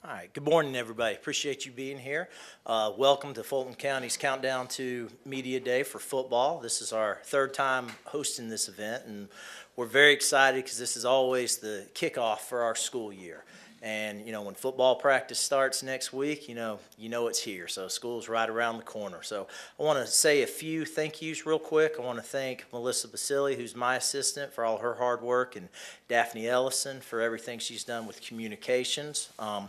All right, good morning, everybody. Appreciate you being here. Welcome to Fulton County's Countdown to Media Day for football. This is our third time hosting this event, and we're very excited because this is always the kickoff for our school year. And, when football practice starts next week, you know it's here. So school's right around the corner. So I want to say a few thank yous real quick. I want to thank Melissa Basili, who's my assistant, for all her hard work, and Daphne Ellison for everything she's done with communications. I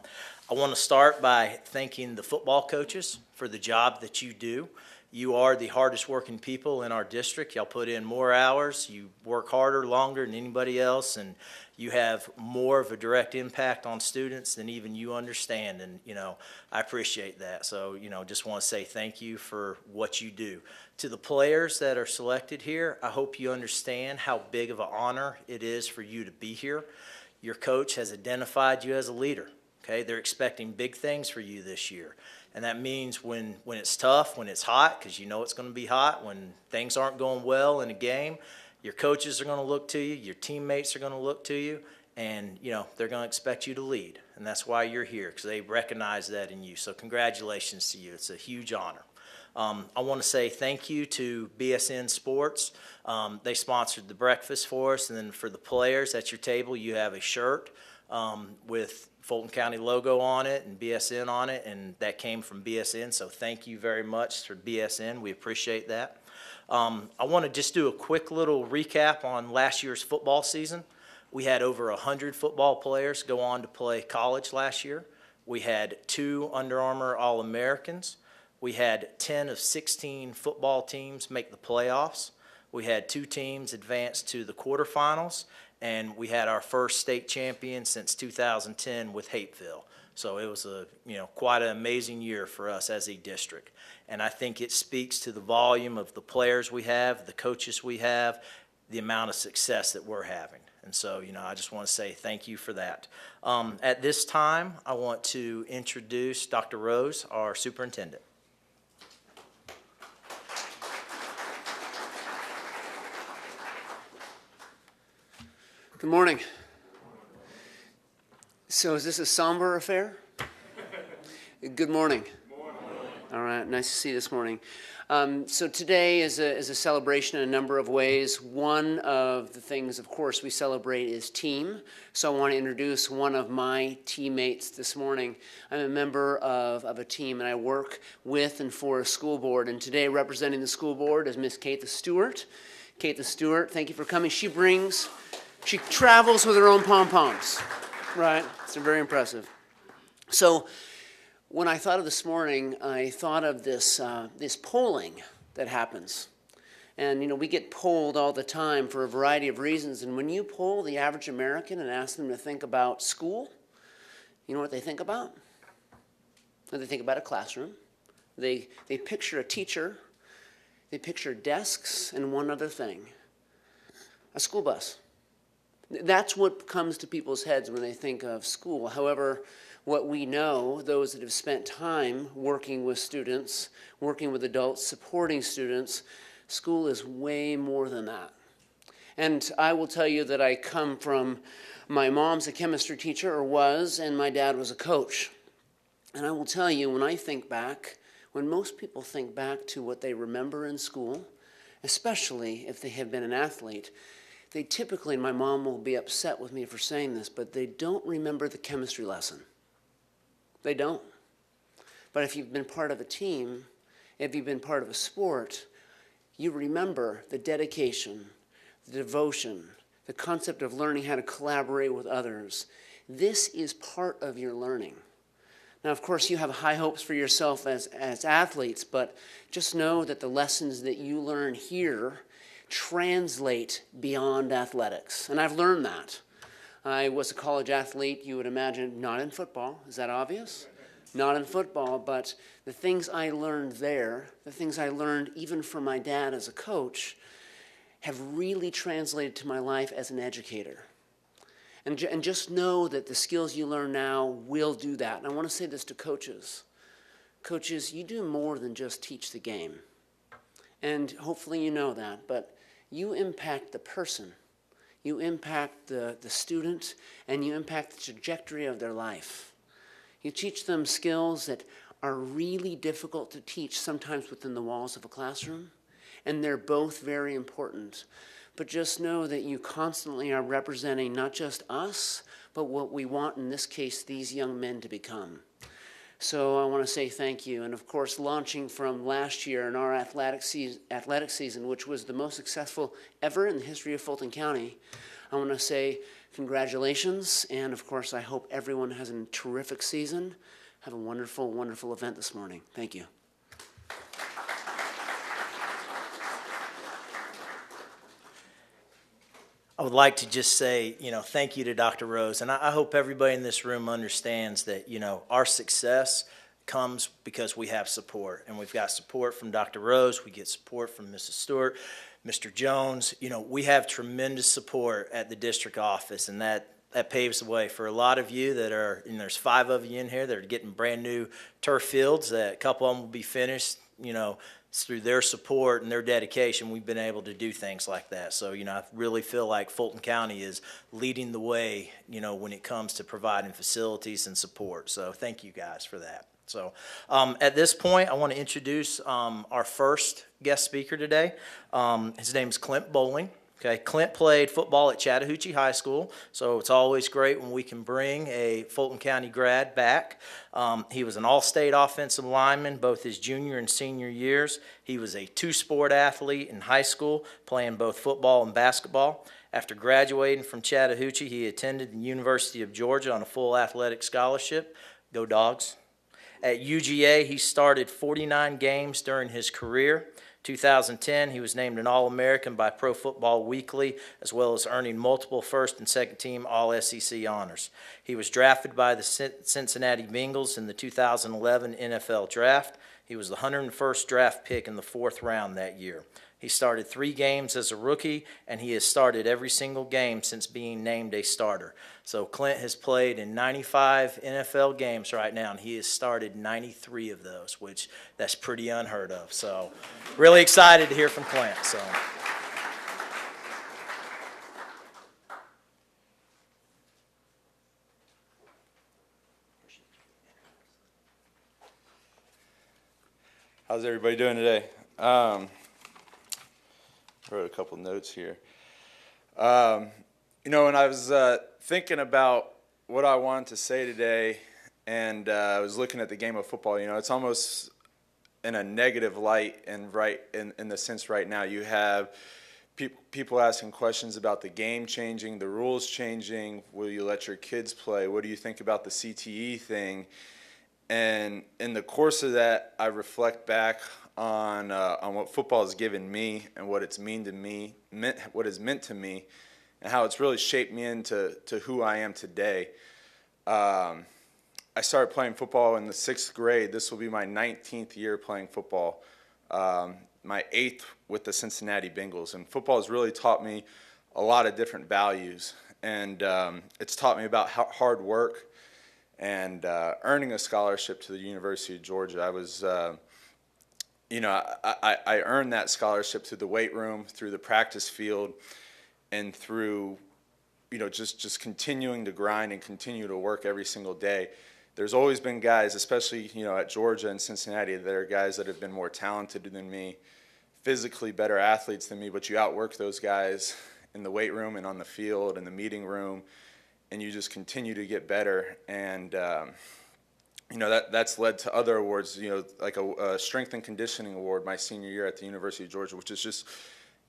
want to start by thanking the football coaches for the job that you do. You are the hardest working people in our district. Y'all put in more hours. You work harder, longer than anybody else, and you have more of a direct impact on students than even you understand. And, I appreciate that. So, just want to say thank you for what you do. To the players that are selected here, I hope you understand how big of an honor it is for you to be here. Your coach has identified you as a leader. Okay, they're expecting big things for you this year. And that means when it's tough, when it's hot, because it's going to be hot, when things aren't going well in a game, your coaches are going to look to you, your teammates are going to look to you, and, they're going to expect you to lead. And that's why you're here, because they recognize that in you. So congratulations to you. It's a huge honor. I want to say thank you to BSN Sports. They sponsored the breakfast for us, and then for the players at your table, you have a shirt with Fulton County logo on it and BSN on it, and that came from BSN, so thank you very much for BSN. We appreciate that. I want to just do a quick little recap on last year's football season. We had over 100 football players go on to play college last year. We had 2 Under Armour All-Americans. We had 10 of 16 football teams make the playoffs. We had 2 teams advance to the quarterfinals. And we had our first state champion since 2010 with Hapeville. So it was quite an amazing year for us as a district. And I think it speaks to the volume of the players we have, the coaches we have, the amount of success that we're having. And so, I just want to say thank you for that. At this time, I want to introduce Dr. Rose, our superintendent. Good morning. So is this a somber affair? Good morning. Good morning. All right, nice to see you this morning. So today is a celebration in a number of ways. One of the things, of course, we celebrate is team. So I want to introduce one of my teammates this morning. I'm a member of a team, and I work with and for a school board. And today, representing the school board is Miss Kate Stewart. Kate Stewart, thank you for coming. She travels with her own pom-poms, right? It's very impressive. So when I thought of this morning, I thought of this polling that happens. And, we get polled all the time for a variety of reasons. And when you poll the average American and ask them to think about school, you know what they think about? They think about a classroom. They picture a teacher. They picture desks and one other thing, a school bus. That's what comes to people's heads when they think of school. However, what we know, those that have spent time working with students, working with adults, supporting students, school is way more than that. And I will tell you that I come from, my mom's a chemistry teacher, or was, and my dad was a coach. And I will tell you, when I think back, when most people think back to what they remember in school, especially if they have been an athlete, they typically, and my mom will be upset with me for saying this, but they don't remember the chemistry lesson. They don't. But if you've been part of a team, if you've been part of a sport, you remember the dedication, the devotion, the concept of learning how to collaborate with others. This is part of your learning. Now, of course, you have high hopes for yourself as athletes, but just know that the lessons that you learn here translate beyond athletics. And I've learned that. I was a college athlete, you would imagine, not in football. Is that obvious? Not in football, but the things I learned there, the things I learned even from my dad as a coach, have really translated to my life as an educator. And just know that the skills you learn now will do that. And I want to say this to coaches. Coaches, you do more than just teach the game. And hopefully you know that, but you impact the person. You impact the student, and you impact the trajectory of their life. You teach them skills that are really difficult to teach sometimes within the walls of a classroom, and they're both very important. But just know that you constantly are representing not just us, but what we want, in this case, these young men to become. So I want to say thank you. And of course, launching from last year in our athletic season, which was the most successful ever in the history of Fulton County, I want to say congratulations. And of course, I hope everyone has a terrific season. Have a wonderful, wonderful event this morning. Thank you. I would like to just say, thank you to Dr. Rose. And I hope everybody in this room understands that, our success comes because we have support. And we've got support from Dr. Rose. We get support from Mrs. Stewart, Mr. Jones. We have tremendous support at the district office, and that paves the way for a lot of you that are, and there's 5 of you in here that are getting brand new turf fields. That a couple of them will be finished, through their support and their dedication, we've been able to do things like that. So, I really feel like Fulton County is leading the way, when it comes to providing facilities and support. So thank you guys for that. So at this point, I want to introduce our first guest speaker today. His name is Clint Bowling. Okay, Clint played football at Chattahoochee High School, so it's always great when we can bring a Fulton County grad back. He was an all-state offensive lineman both his junior and senior years. He was a 2-sport athlete in high school, playing both football and basketball. After graduating from Chattahoochee, he attended the University of Georgia on a full athletic scholarship. Go Dogs. At UGA, he started 49 games during his career. 2010, he was named an All-American by Pro Football Weekly, as well as earning multiple first and second team All-SEC honors. He was drafted by the Cincinnati Bengals in the 2011 NFL Draft. He was the 101st draft pick in the 4th round that year. He started 3 games as a rookie, and he has started every single game since being named a starter. So Clint has played in 95 NFL games right now, and he has started 93 of those, which that's pretty unheard of. So really excited to hear from Clint. So. How's everybody doing today? Wrote a couple notes here. When I was thinking about what I wanted to say today, and I was looking at the game of football, it's almost in a negative light, and right in the sense right now you have people asking questions about the game changing, the rules changing. Will you let your kids play? What do you think about the CTE thing? And in the course of that, I reflect back on what football has given me and what it's meant to me, and how it's really shaped me into who I am today. I started playing football in the 6th grade. This will be my 19th year playing football, my 8th with the Cincinnati Bengals. And football has really taught me a lot of different values, and it's taught me about hard work and earning a scholarship to the University of Georgia. I was I earned that scholarship through the weight room, through the practice field, and through, just continuing to grind and continue to work every single day. There's always been guys, especially, at Georgia and Cincinnati, that are guys that have been more talented than me, physically better athletes than me, but you outwork those guys in the weight room and on the field and the meeting room, and you just continue to get better. And that's led to other awards, like a strength and conditioning award my senior year at the University of Georgia, which is just,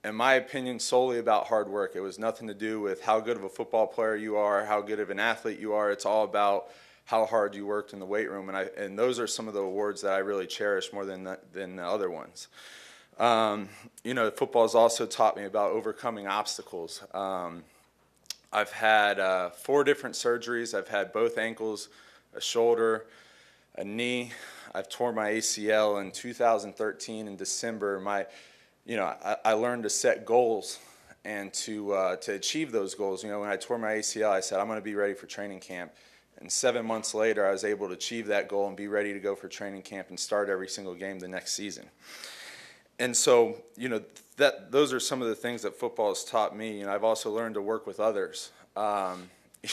in my opinion, solely about hard work. It was nothing to do with how good of a football player you are, how good of an athlete you are. It's all about how hard you worked in the weight room, and those are some of the awards that I really cherish more than the other ones. Football has also taught me about overcoming obstacles. I've had 4 different surgeries. I've had both ankles, a shoulder, a knee. I've torn my ACL in 2013 in December. I learned to set goals and to achieve those goals. When I tore my ACL, I said, I'm going to be ready for training camp. And 7 months later, I was able to achieve that goal and be ready to go for training camp and start every single game the next season. And so, those are some of the things that football has taught me. I've also learned to work with others.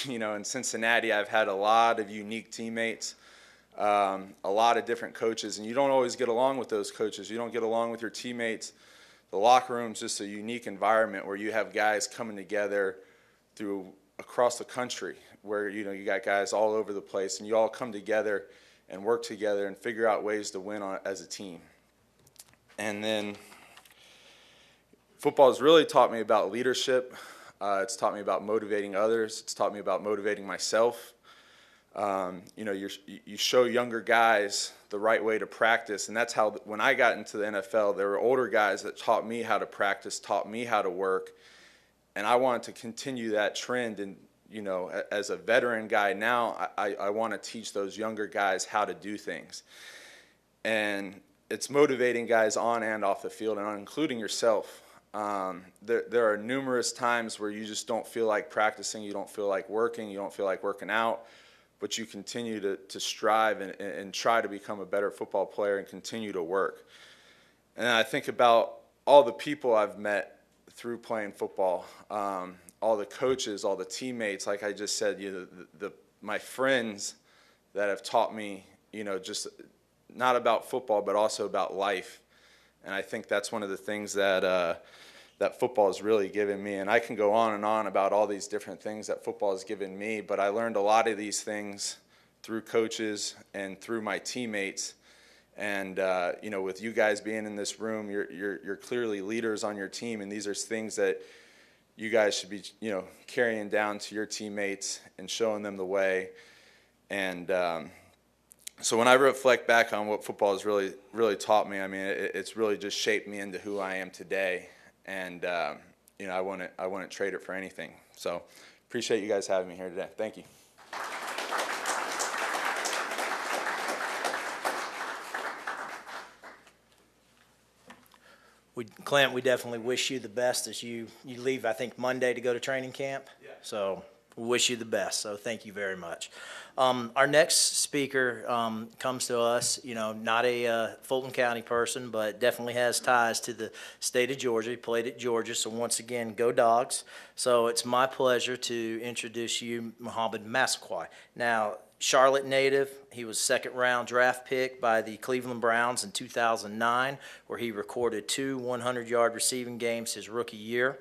in Cincinnati, I've had a lot of unique teammates, a lot of different coaches, and you don't always get along with those coaches. You don't get along with your teammates. The locker room's just a unique environment where you have guys coming together across the country, where you got guys all over the place, and you all come together and work together and figure out ways to win as a team. And then football has really taught me about leadership. It's taught me about motivating others. It's taught me about motivating myself. You show younger guys the right way to practice, and that's how, when I got into the NFL, there were older guys that taught me how to practice, taught me how to work, and I wanted to continue that trend. And as a veteran guy now, I want to teach those younger guys how to do things. And it's motivating guys on and off the field, and including yourself. There are numerous times where you just don't feel like practicing, you don't feel like working, you don't feel like working out, but you continue to strive and try to become a better football player and continue to work. And I think about all the people I've met through playing football, all the coaches, all the teammates, like I just said, my friends that have taught me, just not about football, but also about life. And I think that's one of the things that football has really given me. And I can go on and on about all these different things that football has given me, but I learned a lot of these things through coaches and through my teammates. And with you guys being in this room, you're clearly leaders on your team, and these are things that you guys should be carrying down to your teammates and showing them the way. And so when I reflect back on what football has really taught me, I mean, it's really just shaped me into who I am today. And I wouldn't trade it for anything. So appreciate you guys having me here today. Thank you. Clint, we definitely wish you the best as you leave, I think, Monday to go to training camp. Yeah. So we wish you the best. So thank you very much. Our next speaker comes to us, not a Fulton County person, but definitely has ties to the state of Georgia. He played at Georgia, so once again, go Dogs. So it's my pleasure to introduce you, Muhammad Massaquoi. Now, Charlotte native, he was second-round draft pick by the Cleveland Browns in 2009, where he recorded 2 100-yard receiving games his rookie year.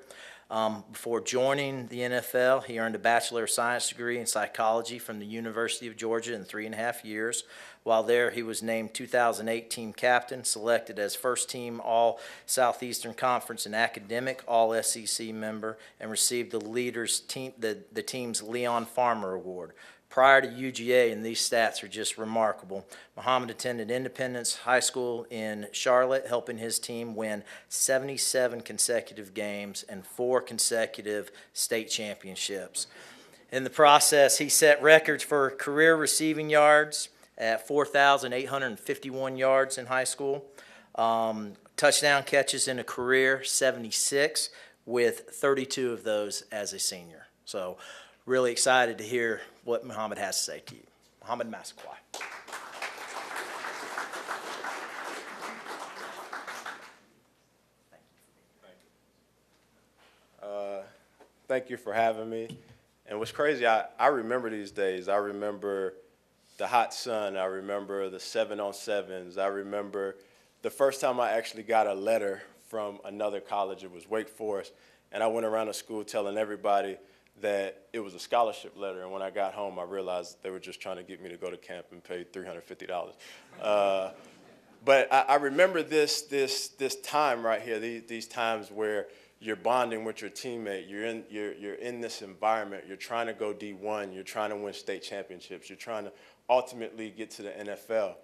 Before joining the NFL, he earned a Bachelor of Science degree in psychology from the University of Georgia in 3.5 years. While there, he was named 2008 team captain, selected as first-team All-Southeastern Conference and academic All-SEC member, and received the team's Leon Farmer Award. Prior to UGA, and these stats are just remarkable, Muhammad attended Independence High School in Charlotte, helping his team win 77 consecutive games and 4 consecutive state championships. In the process, he set records for career receiving yards at 4,851 yards in high school, touchdown catches in a career, 76, with 32 of those as a senior. So really excited to hear what Muhammad has to say to you. Muhammad Massaquoi. Thank you for having me. And what's crazy, I remember these days. I remember the hot sun. I remember the 7-on-7s. I remember the first time I actually got a letter from another college. It was Wake Forest. And I went around the school telling everybody that it was a scholarship letter. And when I got home, I realized they were just trying to get me to go to camp and pay $350. But I remember this time right here, these times where you're bonding with your teammate, you're in this environment, you're trying to go D1, you're trying to win state championships, you're trying to ultimately get to the NFL.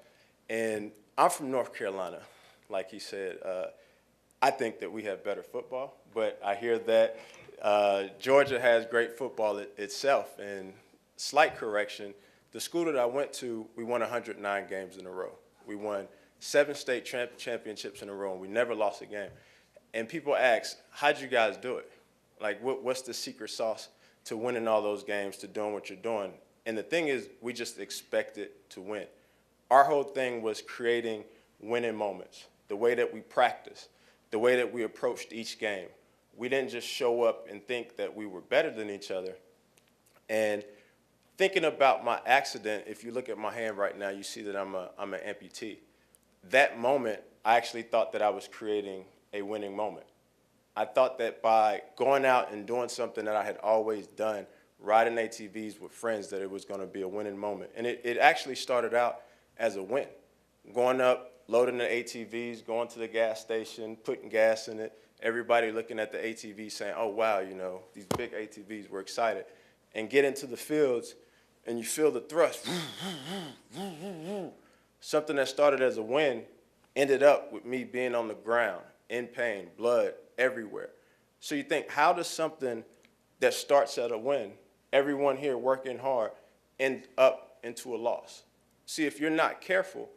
And I'm from North Carolina, like he said. I think that we have better football, but I hear that Georgia has great football itself. And slight correction, the school that I went to, we won 109 games in a row. We won 7 state championships in a row, and we never lost a game. And people ask, how'd you guys do it? Like, what's the secret sauce to winning all those games, to doing what you're doing? And the thing is, we just expected to win. Our whole thing was creating winning moments, the way that we practiced, the way that we approached each game. We didn't just show up and think that we were better than each other. And thinking about my accident, if you look at my hand right now, you see that I'm an amputee. That moment, I actually thought that I was creating a winning moment. I thought that by going out and doing something that I had always done, riding ATVs with friends, that it was going to be a winning moment. And it actually started out as a win. Going up, loading the ATVs, going to the gas station, putting gas in it, everybody looking at the ATV saying, oh, wow, you know, these big ATVs, we're excited. And get into the fields, and you feel the thrust. Something that started as a win ended up with me being on the ground, in pain, blood everywhere. So you think, how does something that starts at a win, everyone here working hard, end up into a loss? See, if you're not careful,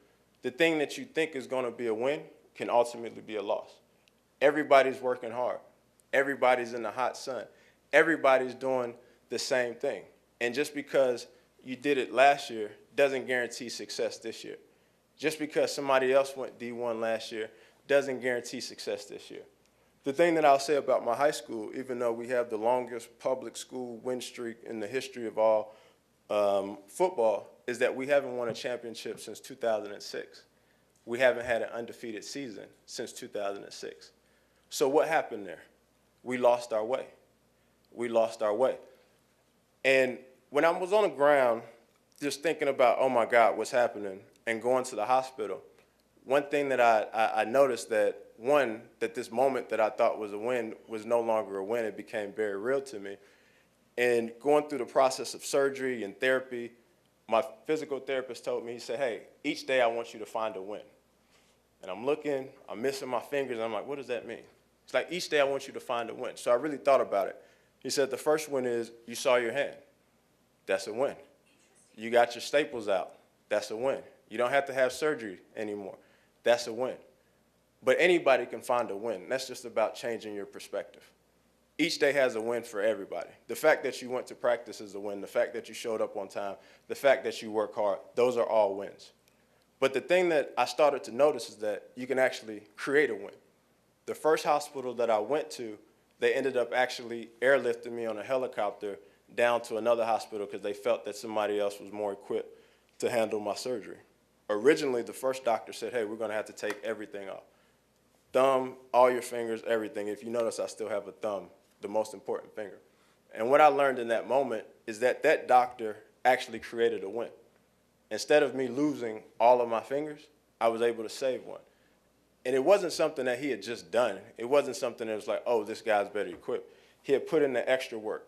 the thing that you think is going to be a win can ultimately be a loss. Everybody's working hard. Everybody's in the hot sun. Everybody's doing the same thing. And just because you did it last year doesn't guarantee success this year. Just because somebody else went D1 last year doesn't guarantee success this year. The thing that I'll say about my high school, even though we have the longest public school win streak in the history of all football, is that we haven't won a championship since 2006. We haven't had an undefeated season since 2006. So what happened there? We lost our way. We lost our way. And when I was on the ground, just thinking about, oh my God, what's happening, and going to the hospital, one thing that I noticed that this moment that I thought was a win was no longer a win. It became very real to me. And going through the process of surgery and therapy, my physical therapist told me, he said, hey, each day I want you to find a win. And I'm looking, I'm missing my fingers, and I'm like, what does that mean? It's like, each day I want you to find a win. So I really thought about it. He said, the first win is you saw your hand. That's a win. You got your staples out. That's a win. You don't have to have surgery anymore. That's a win. But anybody can find a win. That's just about changing your perspective. Each day has a win for everybody. The fact that you went to practice is a win. The fact that you showed up on time, the fact that you work hard, those are all wins. But the thing that I started to notice is that you can actually create a win. The first hospital that I went to, they ended up actually airlifting me on a helicopter down to another hospital because they felt that somebody else was more equipped to handle my surgery. Originally, the first doctor said, hey, we're going to have to take everything off. Thumb, all your fingers, everything. If you notice, I still have a thumb, the most important finger. And what I learned in that moment is that that doctor actually created a win. Instead of me losing all of my fingers, I was able to save one. And it wasn't something that he had just done. It wasn't something that was like, oh, this guy's better equipped. He had put in the extra work.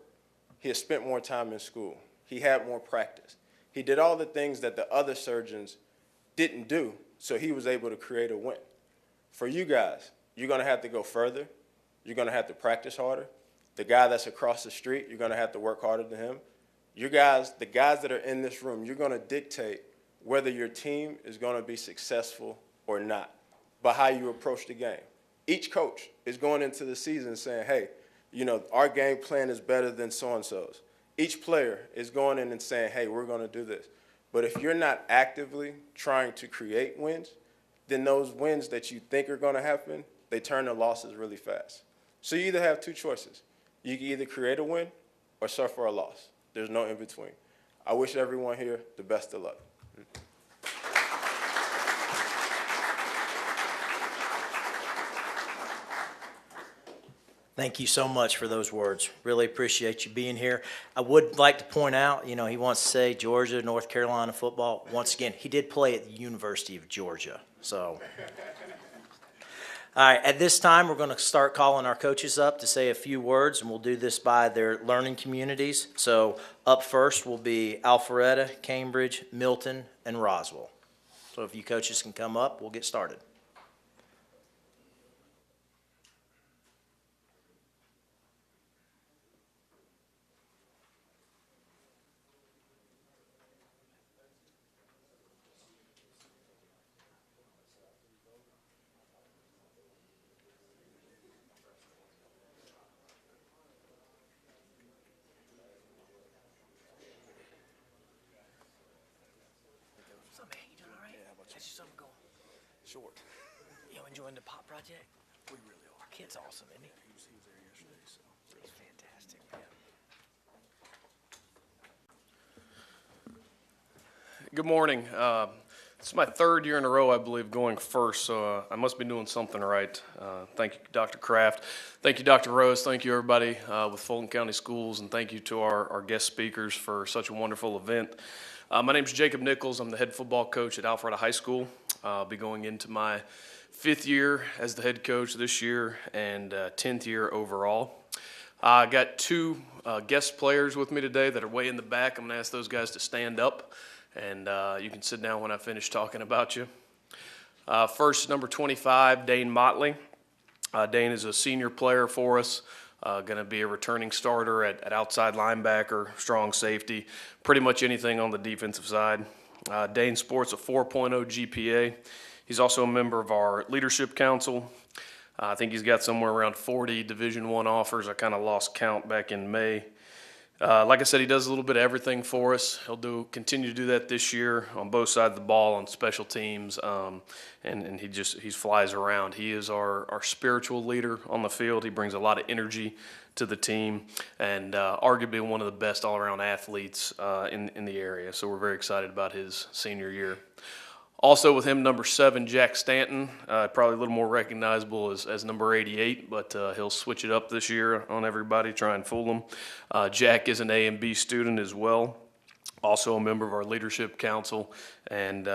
He had spent more time in school. He had more practice. He did all the things that the other surgeons didn't do, so he was able to create a win. For you guys, you're going to have to go further. You're going to have to practice harder. The guy that's across the street, you're going to have to work harder than him. You guys, the guys that are in this room, you're going to dictate whether your team is going to be successful or not by how you approach the game. Each coach is going into the season saying, hey, you know, our game plan is better than so-and-so's. Each player is going in and saying, hey, we're going to do this. But if you're not actively trying to create wins, then those wins that you think are going to happen, they turn to losses really fast. So you either have two choices. You can either create a win or suffer a loss. There's no in between. I wish everyone here the best of luck. Thank you so much for those words. Really appreciate you being here. I would like to point out, you know, he wants to say Georgia, North Carolina football. Once again, he did play at the University of Georgia. So, all right, at this time, we're going to start calling our coaches up to say a few words, and we'll do this by their learning communities. So up first will be Alpharetta, Cambridge, Milton, and Roswell. So if you coaches can come up, we'll get started. Short. You enjoying the pop project? We really are. Kid's awesome, isn't he? He was there yesterday, so. He's fantastic, man. Good morning. This is my third year in a row, I believe, going first, so I must be doing something right. Thank you, Dr. Kraft. Thank you, Dr. Rose. Thank you, everybody with Fulton County Schools, and thank you to our guest speakers for such a wonderful event. My name is Jacob Nichols. I'm the head football coach at Alpharetta High School. I'll be going into my 5th year as the head coach this year and 10th year overall. I got 2 guest players with me today that are way in the back. I'm going to ask those guys to stand up, and you can sit down when I finish talking about you. First, number 25, Dane Motley. Dane is a senior player for us, going to be a returning starter at outside linebacker, strong safety, pretty much anything on the defensive side. Dane sports a 4.0 GPA. He's also a member of our leadership council. I think he's got somewhere around 40 Division I offers. I kind of lost count back in May. Like I said, he does a little bit of everything for us. He'll continue to do that this year on both sides of the ball, on special teams, and he flies around. He is our spiritual leader on the field. He brings a lot of energy to the team, and arguably one of the best all-around athletes in the area. So we're very excited about his senior year. Also with him, number 7, Jack Stanton, probably a little more recognizable as number 88, but he'll switch it up this year on everybody, try and fool them. Jack is an A and B student as well, also a member of our leadership council, and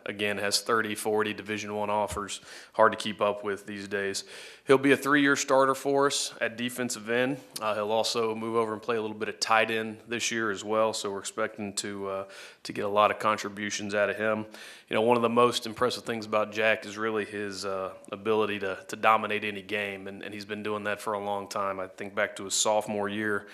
again has 30, 40 Division I offers. Hard to keep up with these days. He'll be a 3-year starter for us at defensive end. He'll also move over and play a little bit of tight end this year as well, so we're expecting to get a lot of contributions out of him. You know, one of the most impressive things about Jack is really his ability to dominate any game, and he's been doing that for a long time. I think back to his sophomore year,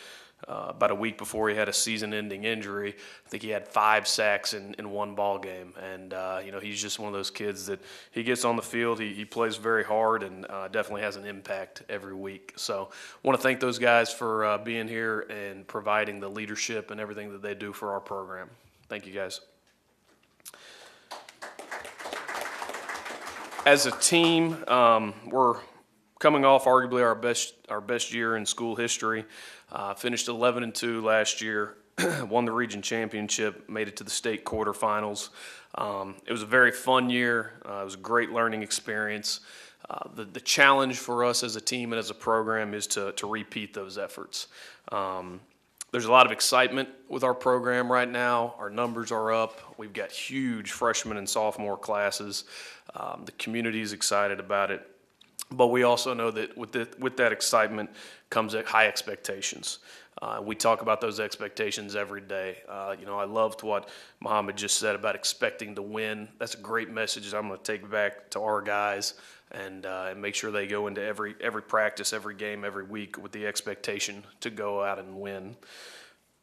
about a week before he had a season-ending injury. I think he had 5 sacks in one ball game, and you know, he's just one of those kids that he gets on the field, he plays very hard, and definitely has an impact every week. So I want to thank those guys for being here and providing the leadership and everything that they do for our program. Thank you, guys. As a team, we're coming off arguably our best year in school history. Finished 11-2 last year, won the region championship, made it to the state quarterfinals. It was a very fun year. It was a great learning experience. The challenge for us as a team and as a program is to repeat those efforts. There's a lot of excitement with our program right now. Our numbers are up. We've got huge freshman and sophomore classes. The community is excited about it. But we also know that with that excitement comes high expectations. We talk about those expectations every day. You know, I loved what Muhammad just said about expecting to win. That's a great message I'm going to take back to our guys and make sure they go into every practice, every game, every week with the expectation to go out and win.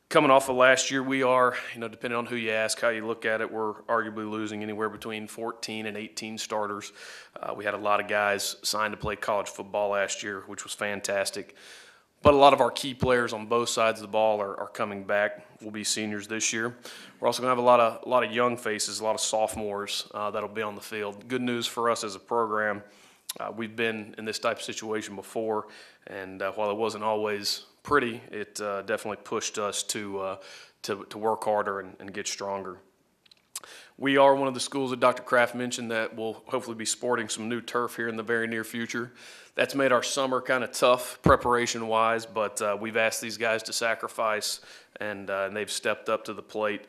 Coming off of last year, we are, you know, depending on who you ask, how you look at it, we're arguably losing anywhere between 14 and 18 starters. We had a lot of guys signed to play college football last year, which was fantastic. But a lot of our key players on both sides of the ball are coming back. We'll be seniors this year. We're also going to have a lot of young faces, a lot of sophomores that'll be on the field. Good news for us as a program. We've been in this type of situation before, and while it wasn't always pretty, it definitely pushed us to work harder and get stronger. We are one of the schools that Dr. Kraft mentioned that will hopefully be sporting some new turf here in the very near future. That's made our summer kind of tough preparation-wise, but we've asked these guys to sacrifice, and they've stepped up to the plate.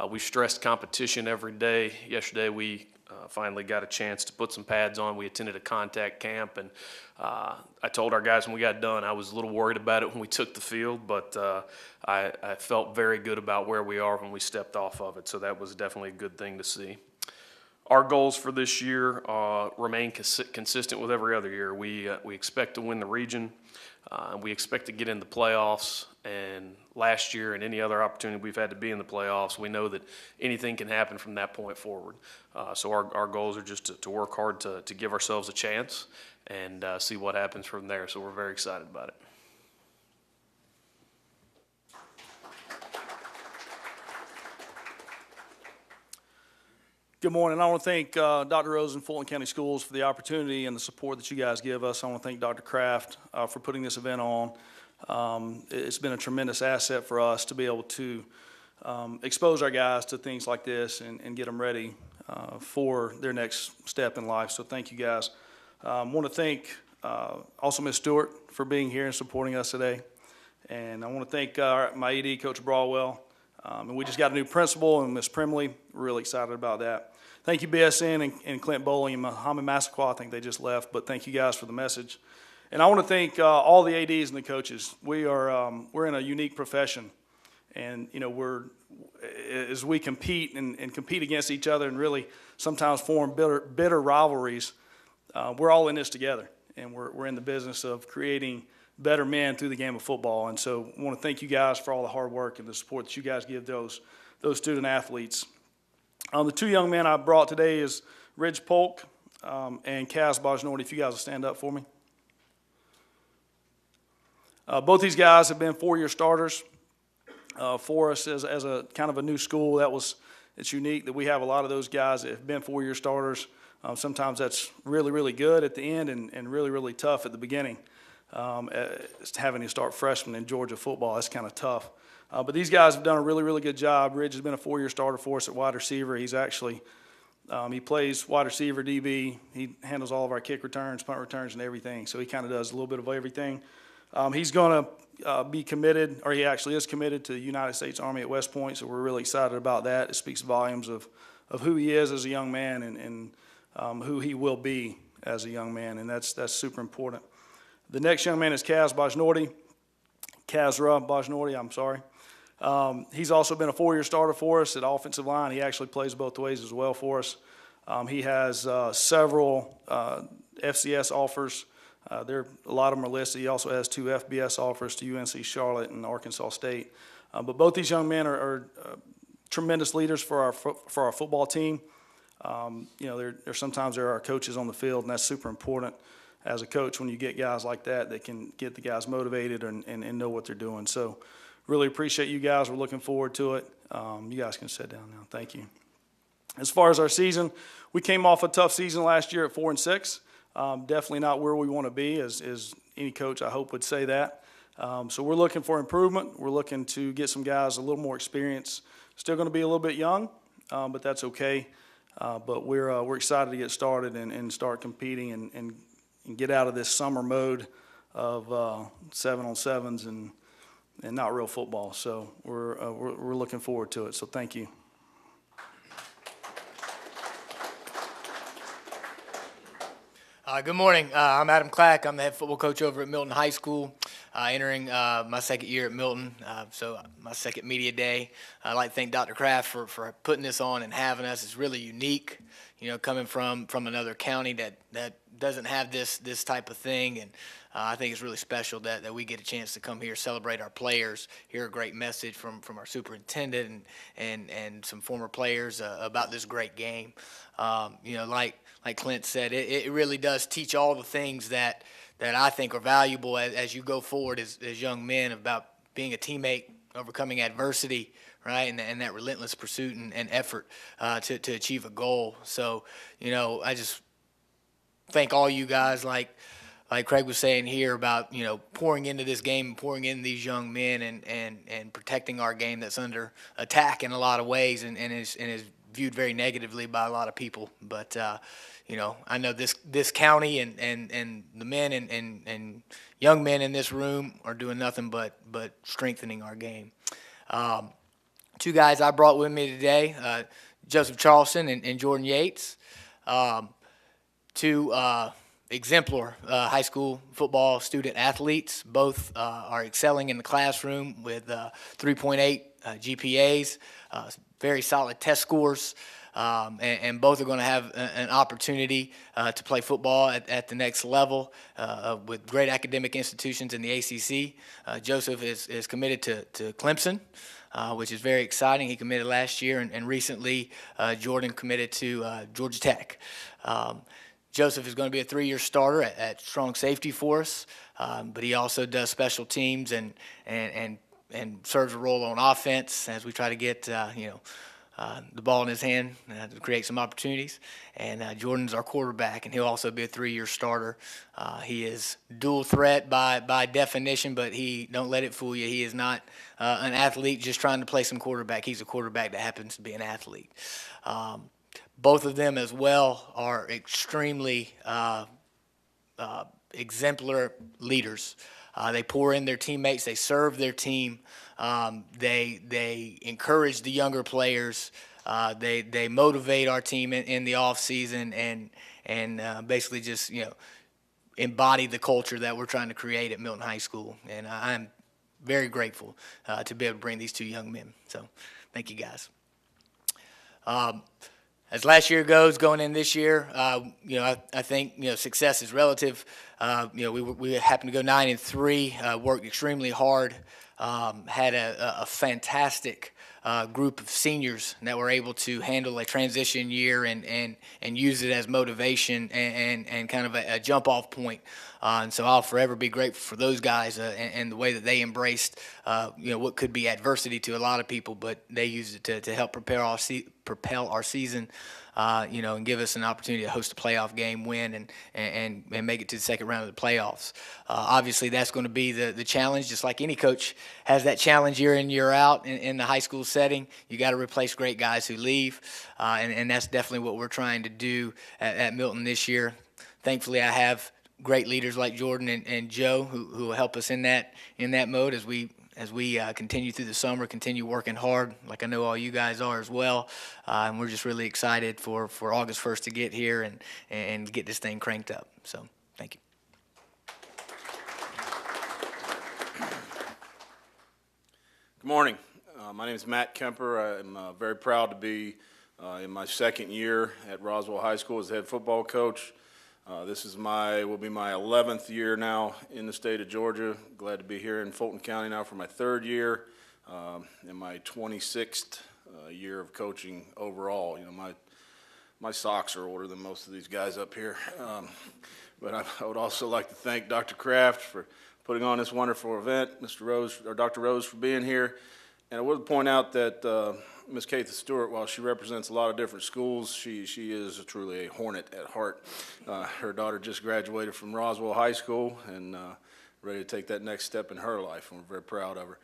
We stressed competition every day. Yesterday we finally got a chance to put some pads on. We attended a contact camp, and I told our guys when we got done I was a little worried about it when we took the field, but I felt very good about where we are when we stepped off of it, so that was definitely a good thing to see. Our goals for this year remain consistent with every other year. We expect to win the region. We expect to get in the playoffs, and last year and any other opportunity we've had to be in the playoffs, we know that anything can happen from that point forward. So our goals are just to work hard to give ourselves a chance and see what happens from there. So we're very excited about it. Good morning. I want to thank Dr. Rose and Fulton County Schools for the opportunity and the support that you guys give us. I want to thank Dr. Kraft for putting this event on. It's been a tremendous asset for us to be able to expose our guys to things like this and get them ready for their next step in life. So thank you guys. I want to thank also Ms. Stewart for being here and supporting us today. And I want to thank my ED, Coach Brawwell. And we just got a new principal, and Ms. Primley. We're really excited about that. Thank you, BSN and Clint Bowling and Muhammad Massaquah. I think they just left, but thank you guys for the message. And I want to thank all the ADs and the coaches. We're in a unique profession, and as we compete and compete against each other and really sometimes form bitter rivalries, we're all in this together, and we're in the business of creating better men through the game of football. And so I want to thank you guys for all the hard work and the support that you guys give those student athletes. The two young men I brought today is Ridge Polk and Kaz Bajnordi. If you guys will stand up for me. Both these guys have been four-year starters for us as a kind of a new school. It's unique that we have a lot of those guys that have been four-year starters. Sometimes that's really, really good at the end and really, really tough at the beginning. Having to start freshmen in Georgia football, that's kind of tough. But these guys have done a really, really good job. Ridge has been a four-year starter for us at wide receiver. He's actually he plays wide receiver, DB. He handles all of our kick returns, punt returns, and everything. So he kind of does a little bit of everything. He's going to be committed, or he actually is committed to the United States Army at West Point. So we're really excited about that. It speaks volumes of who he is as a young man and who he will be as a young man, and that's super important. The next young man is Kaz Bajnordi. Kazra Bajnordi, I'm sorry. He's also been a four-year starter for us at offensive line. He actually plays both ways as well for us. He has several FCS offers. A lot of them are listed. He also has 2 FBS offers to UNC Charlotte and Arkansas State. But both these young men are tremendous leaders for our football team. Sometimes they're our coaches on the field, and that's super important as a coach when you get guys like that can get the guys motivated and know what they're doing. So really appreciate you guys. We're looking forward to it. You guys can sit down now. Thank you. As far as our season, we came off a tough season last year at 4-6. Definitely not where we want to be, as any coach I hope would say that. So we're looking for improvement. We're looking to get some guys a little more experience. Still going to be a little bit young, but that's okay. But we're excited to get started and start competing and get out of this summer mode of 7-on-7s and not real football. So we're looking forward to it. So thank you. Good morning. I'm Adam Clack. I'm the head football coach over at Milton High School, entering my second year at Milton, so my second media day. I'd like to thank Dr. Kraft for putting this on and having us. It's really unique, coming from another county that doesn't have this type of thing, and I think it's really special that we get a chance to come here, celebrate our players, hear a great message from our superintendent and some former players about this great game. Like Clint said, it really does teach all the things that I think are valuable as you go forward as young men about being a teammate, overcoming adversity, right, and that relentless pursuit and effort to achieve a goal. So, I just thank all you guys, like Craig was saying here about, pouring into this game and pouring into these young men and protecting our game that's under attack in a lot of ways and is viewed very negatively by a lot of people. But, I know this county and the men and young men in this room are doing nothing but strengthening our game. 2 guys I brought with me today, Joseph Charleston and Jordan Yates, 2 exemplar high school football student athletes. Both are excelling in the classroom with 3.8 GPAs, very solid test scores. And both are going to have an opportunity to play football at the next level with great academic institutions in the ACC. Joseph is committed to Clemson, which is very exciting. He committed last year, and recently Jordan committed to Georgia Tech. Joseph is going to be a 3-year starter at strong safety for us, but he also does special teams and serves a role on offense as we try to get the ball in his hand to create some opportunities. And Jordan's our quarterback, and he'll also be a 3-year starter. He is dual threat by definition, but don't let it fool you. He is not an athlete just trying to play some quarterback. He's a quarterback that happens to be an athlete. Both of them as well are extremely exemplar leaders. They pour in their teammates. They serve their team. They encourage the younger players. They motivate our team in the off season and basically just embody the culture that we're trying to create at Milton High School. And I'm very grateful to be able to bring these two young men. So thank you guys. As last year goes, going in this year, I think success is relative. We happened to go 9-3, worked extremely hard, had a fantastic group of seniors that were able to handle a transition year and use it as motivation and kind of a jump off point. And so I'll forever be grateful for those guys and the way that they embraced what could be adversity to a lot of people, but they used it to help propel our season. And give us an opportunity to host a playoff game, win, and make it to the second round of the playoffs. Obviously, that's going to be the challenge, just like any coach has that challenge year in, year out in the high school setting. You got to replace great guys who leave, and that's definitely what we're trying to do at Milton this year. Thankfully, I have great leaders like Jordan and Joe who will help us in that mode as we continue through the summer, continue working hard, like I know all you guys are as well. And we're just really excited for August 1st to get here and get this thing cranked up. So, thank you. Good morning. My name is Matt Kemper. I'm very proud to be in my second year at Roswell High School as head football coach. This will be my 11th year now in the state of Georgia. Glad to be here in Fulton County now for my third year and my 26th year of coaching overall. My socks are older than most of these guys up here. But I would also like to thank Dr. Kraft for putting on this wonderful event, Dr. Rose for being here. And I would point out that Ms. Katha Stewart, while she represents a lot of different schools, she is truly a Hornet at heart. Her daughter just graduated from Roswell High School and ready to take that next step in her life, and we're very proud of her.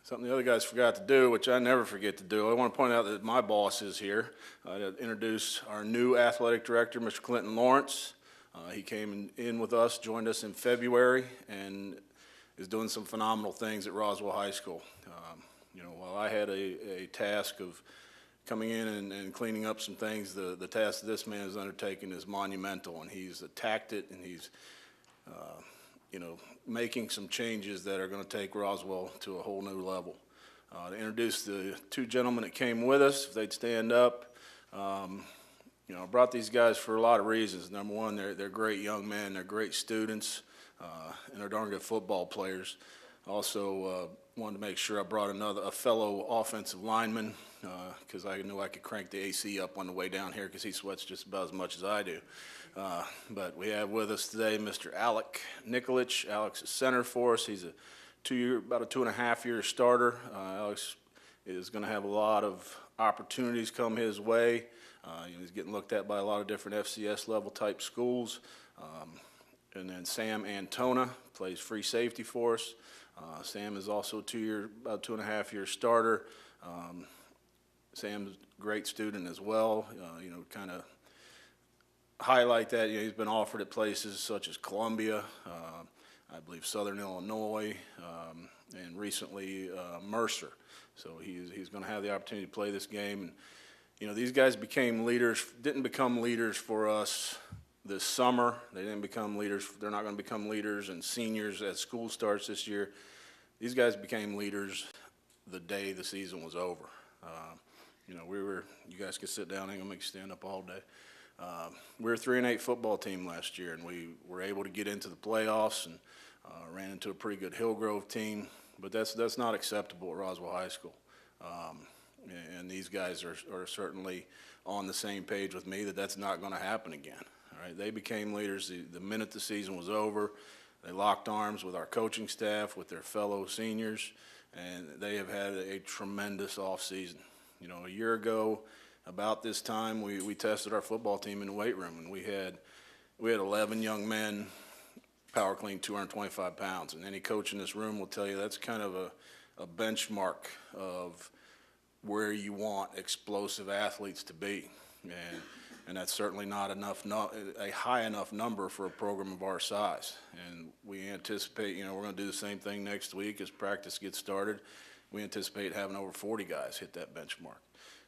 Something the other guys forgot to do, which I never forget to do, I want to point out that my boss is here. To introduce our new athletic director, Mr. Clinton Lawrence. He came in with us, joined us in February, and is doing some phenomenal things at Roswell High School. While I had a task of coming in and cleaning up some things, the task that this man has undertaken is monumental, and he's attacked it, and he's, making some changes that are going to take Roswell to a whole new level. To introduce the two gentlemen that came with us, if they'd stand up, I brought these guys for a lot of reasons. Number one, they're great young men, they're great students, and they're darn good football players. Also, wanted to make sure I brought a fellow offensive lineman because I knew I could crank the AC up on the way down here because he sweats just about as much as I do. But we have with us today Mr. Alec Nikolic. Alec's a center for us. He's about a 2.5-year starter. Alex is going to have a lot of opportunities come his way. He's getting looked at by a lot of different FCS level type schools. And then Sam Antona plays free safety for us. Sam is also about 2.5-year starter. Sam's a great student as well. Kind of highlight that. He's been offered at places such as Columbia, I believe Southern Illinois, and recently Mercer. So he's going to have the opportunity to play this game. And these guys didn't become leaders for us this summer. They didn't become leaders. They're not going to become leaders and seniors as school starts this year. These guys became leaders the day the season was over. You guys can sit down. I ain't gonna make you stand up all day. We were a 3-8 football team last year, and we were able to get into the playoffs and ran into a pretty good Hillgrove team. But that's not acceptable at Roswell High School. And these guys are certainly on the same page with me that that's not going to happen again. All right, they became leaders the minute the season was over. They locked arms with our coaching staff, with their fellow seniors, and they have had a tremendous off season. You know, a year ago, about this time, we tested our football team in the weight room, and we had 11 young men power clean 225 pounds. And any coach in this room will tell you that's kind of a benchmark of where you want explosive athletes to be. And that's certainly not a high enough number for a program of our size. And we anticipate, you know, we're going to do the same thing next week as practice gets started. We anticipate having over 40 guys hit that benchmark.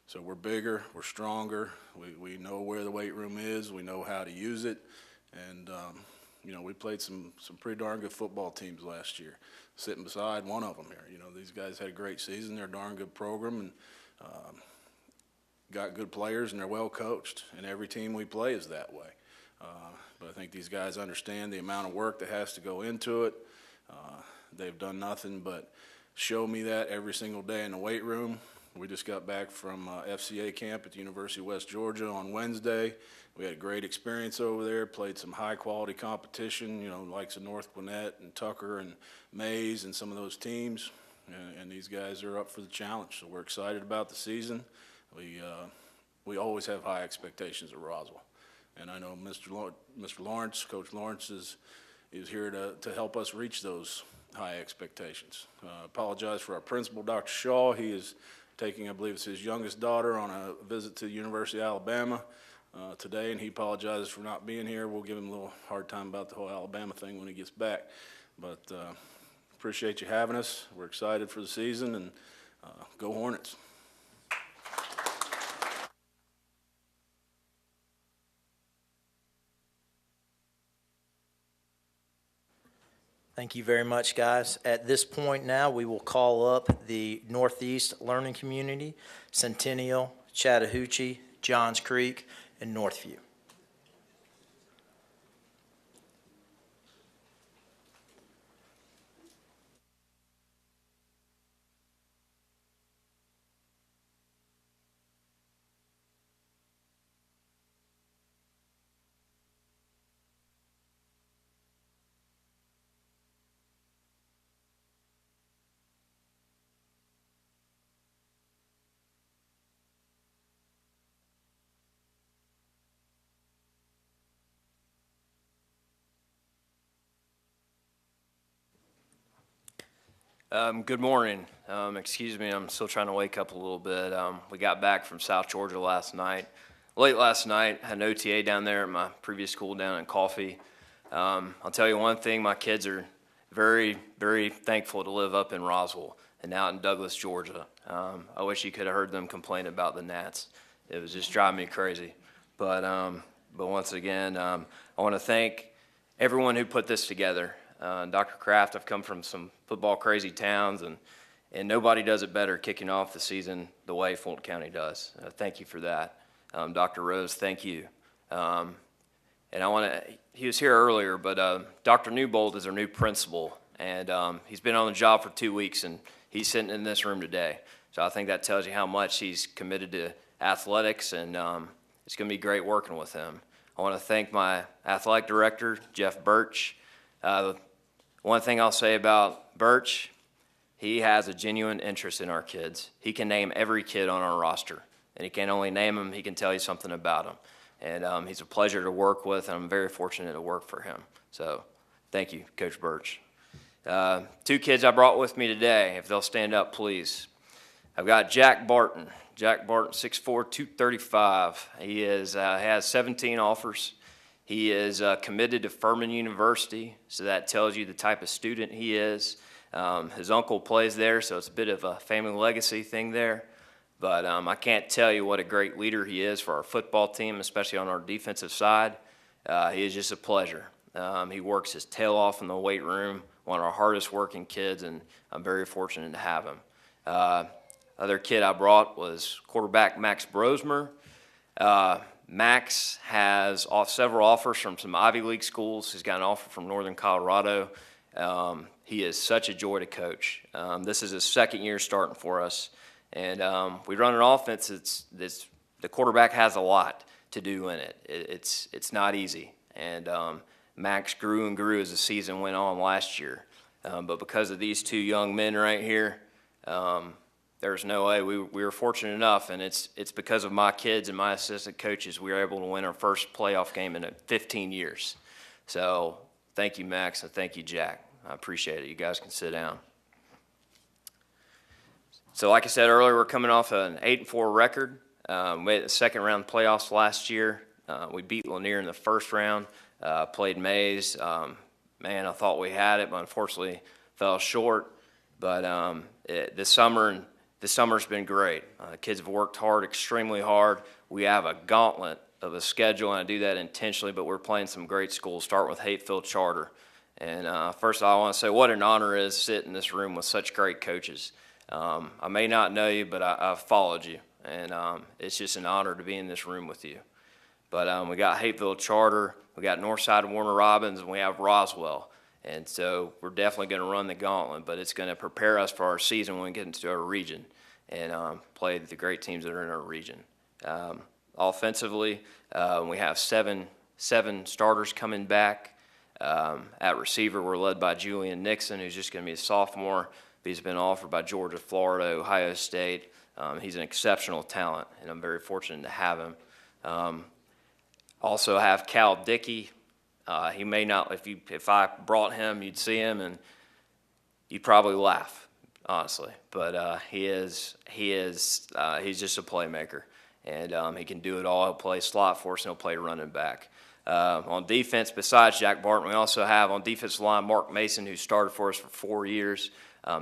So we're bigger, we're stronger, we know where the weight room is, we know how to use it, and you know, we played some pretty darn good football teams last year, sitting beside one of them here. You know, these guys had a great season, they're a darn good program, and got good players, and they're well coached, and every team we play is that way. But I think these guys understand the amount of work that has to go into it. They've done nothing but show me that every single day in the weight room. We just got back from FCA camp at the University of West Georgia on Wednesday. We had a great experience over there, played some high-quality competition, you know, likes of North Gwinnett and Tucker and Mays and some of those teams. And these guys are up for the challenge, so we're excited about the season. We always have high expectations at Roswell. And I know Mr. Lawrence, Coach Lawrence, is here to help us reach those high expectations. Apologize for our principal, Dr. Shaw. He is taking, I believe it's his youngest daughter, on a visit to the University of Alabama today, and he apologizes for not being here. We'll give him a little hard time about the whole Alabama thing when he gets back. But appreciate you having us. We're excited for the season, and go Hornets. Thank you very much, guys. At this point now, we will call up the Northeast Learning Community, Centennial, Chattahoochee, Johns Creek, and Northview. Good morning. Excuse me, I'm still trying to wake up a little bit. We got back from South Georgia late last night, had an OTA down there at my previous school down in Coffee. I'll tell you one thing, my kids are very, very thankful to live up in Roswell and out in Douglas, Georgia. I wish you could have heard them complain about the gnats. It was just driving me crazy. But once again, I want to thank everyone who put this together. Dr. Kraft, I've come from some football crazy towns, and nobody does it better kicking off the season the way Fulton County does. Thank you for that. Dr. Rose, thank you. And he was here earlier, but Dr. Newbold is our new principal, and he's been on the job for 2 weeks, and he's sitting in this room today. So I think that tells you how much he's committed to athletics, and it's going to be great working with him. I want to thank my athletic director, Jeff Birch. One thing I'll say about Birch, he has a genuine interest in our kids. He can name every kid on our roster, and he can't only name them, he can tell you something about them. And he's a pleasure to work with, and I'm very fortunate to work for him. So thank you, Coach Birch. 2 kids I brought with me today, if they'll stand up, please. I've got Jack Barton. Jack Barton, 6'4", 235. He has 17 offers. He is committed to Furman University, so that tells you the type of student he is. His uncle plays there, so it's a bit of a family legacy thing there. But I can't tell you what a great leader he is for our football team, especially on our defensive side. He is just a pleasure. He works his tail off in the weight room, one of our hardest working kids, and I'm very fortunate to have him. Other kid I brought was quarterback Max Brosmer. Max has several offers from some Ivy League schools. He's got an offer from Northern Colorado. He is such a joy to coach. This is his second year starting for us. And we run an offense the quarterback has a lot to do in it. It's not easy. And Max grew and grew as the season went on last year. But because of these 2 young men right here, they're there's no way. We were fortunate enough, and it's because of my kids and my assistant coaches we were able to win our first playoff game in 15 years. So thank you, Max, and thank you, Jack. I appreciate it. You guys can sit down. So like I said earlier, we're coming off an 8-4 record. We made the second round playoffs last year. We beat Lanier in the first round, played Mays. Man, I thought we had it, but unfortunately fell short. But this summer's been great. Kids have worked hard, extremely hard. We have a gauntlet of a schedule, and I do that intentionally, but we're playing some great schools, starting with Hayfield Charter. And first I want to say what an honor it is to sit in this room with such great coaches. I may not know you, but I've followed you, and it's just an honor to be in this room with you. But we got Hayfield Charter, we got Northside Warner Robins, and we have Roswell. And so we're definitely going to run the gauntlet, but it's going to prepare us for our season when we get into our region and play the great teams that are in our region. Offensively, we have seven starters coming back. At receiver, we're led by Julian Nixon, who's just going to be a sophomore. He's been offered by Georgia, Florida, Ohio State. He's an exceptional talent, and I'm very fortunate to have him. Also have Cal Dickey. He may not, if I brought him, you'd see him and you'd probably laugh, honestly. But he's just a playmaker, and he can do it all. He'll play slot for us, and he'll play running back. On defense, besides Jack Barton, we also have on defensive line Mark Mason, who started for us for 4 years.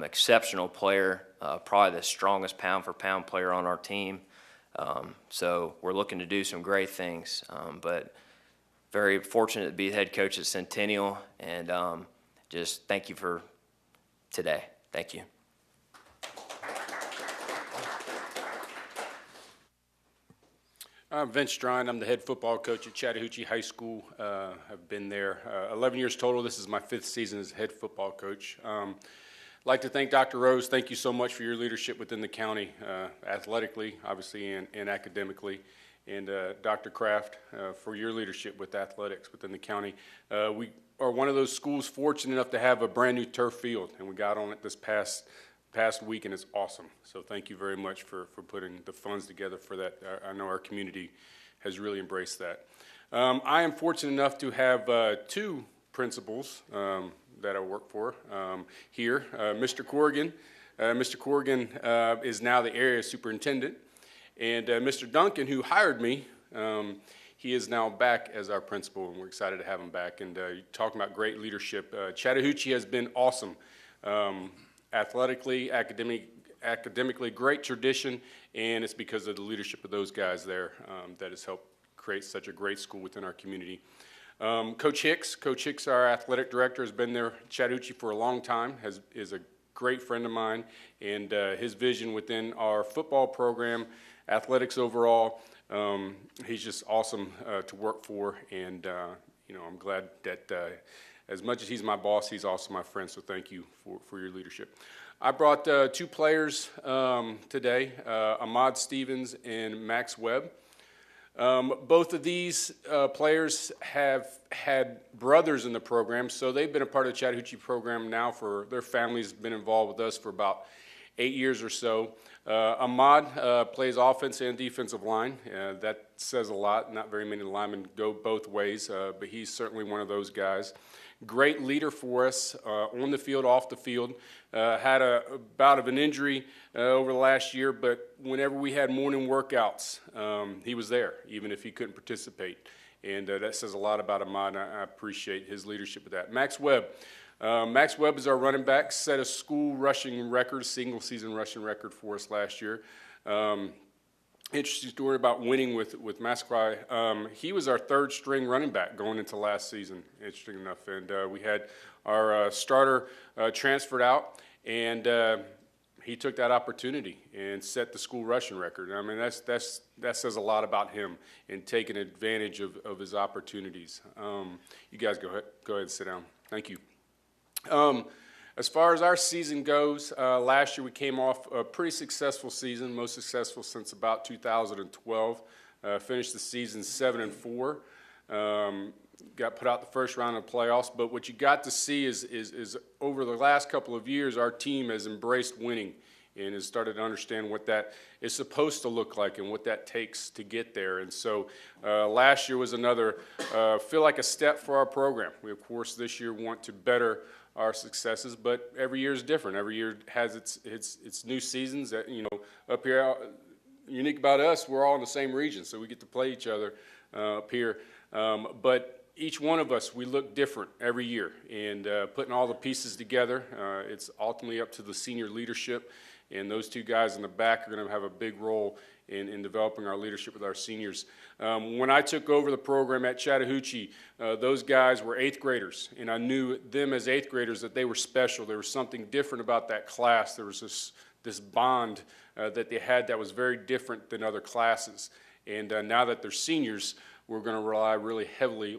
Exceptional player, probably the strongest pound-for-pound player on our team. So we're looking to do some great things, but very fortunate to be head coach at Centennial, and just thank you for today. Thank you. I'm Vince Strine. I'm the head football coach at Chattahoochee High School. I've been there 11 years total. This is my 5th season as head football coach. I'd like to thank Dr. Rose. Thank you so much for your leadership within the county, athletically, obviously, and academically. And Dr. Kraft, for your leadership with athletics within the county. We are one of those schools fortunate enough to have a brand new turf field, and we got on it this past week, and it's awesome. So thank you very much for putting the funds together for that. I know our community has really embraced that. I am fortunate enough to have 2 principals that I work for here. Mr. Corrigan. Mr. Corrigan is now the area superintendent. And Mr. Duncan, who hired me, he is now back as our principal, and we're excited to have him back. And talking about great leadership, Chattahoochee has been awesome. Athletically, academically, great tradition, and it's because of the leadership of those guys there that has helped create such a great school within our community. Coach Hicks, our athletic director, has been there at Chattahoochee for a long time, is a great friend of mine, and his vision within our football program, athletics overall, he's just awesome to work for, and I'm glad that as much as he's my boss, he's also my friend, so thank you for your leadership. I brought 2 players today, Ahmad Stevens and Max Webb. Both of these players have had brothers in the program, so they've been a part of the Chattahoochee program now for, their family's been involved with us for about 8 years or so. Ahmad plays offense and defensive line. That says a lot. Not very many linemen go both ways, but he's certainly one of those guys. Great leader for us on the field, off the field. Had a bout of an injury over the last year, but whenever we had morning workouts, he was there, even if he couldn't participate. And that says a lot about Ahmad, and I appreciate his leadership with that. Max Webb. Max Webb is our running back, set a school rushing record, single season rushing record for us last year. Interesting story about winning with Mascry. He was our 3rd string running back going into last season, interesting enough. And we had our starter transferred out, and he took that opportunity and set the school rushing record. I mean, that says a lot about him and taking advantage of his opportunities. You guys go ahead and sit down. Thank you. As far as our season goes, last year we came off a pretty successful season, most successful since about 2012. Finished the season 7-4. Got put out the first round of playoffs, but what you got to see is over the last couple of years, our team has embraced winning, and has started to understand what that is supposed to look like and what that takes to get there. And so last year was another, feel like a step for our program. We, of course, this year want to better our successes, but every year is different. Every year has its new seasons. That, you know, up here, unique about us, we're all in the same region, so we get to play each other up here. But each one of us, we look different every year, and putting all the pieces together, it's ultimately up to the senior leadership, and those two guys in the back are going to have a big role in developing our leadership with our seniors. When I took over the program at Chattahoochee, those guys were 8th graders, and I knew them as 8th graders that they were special. There was something different about that class. There was this bond that they had that was very different than other classes. And now that they're seniors, we're going to rely really heavily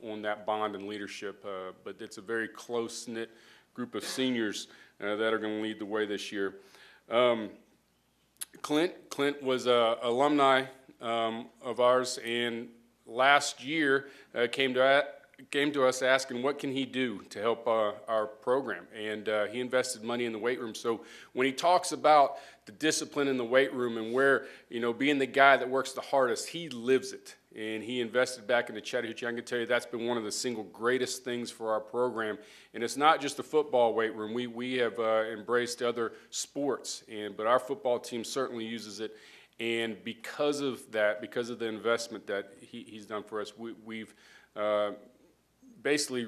on that bond and leadership. But it's a very close-knit group of seniors that are going to lead the way this year. Clint was an alumni of ours, and last year came to us asking what can he do to help our program, and he invested money in the weight room. So when he talks about the discipline in the weight room and where, you know, being the guy that works the hardest, he lives it, and he invested back into Chattahoochee. I can tell you that's been one of the single greatest things for our program, and it's not just the football weight room. We have embraced other sports, but our football team certainly uses it. And because of that, because of the investment that he's done for us, we've basically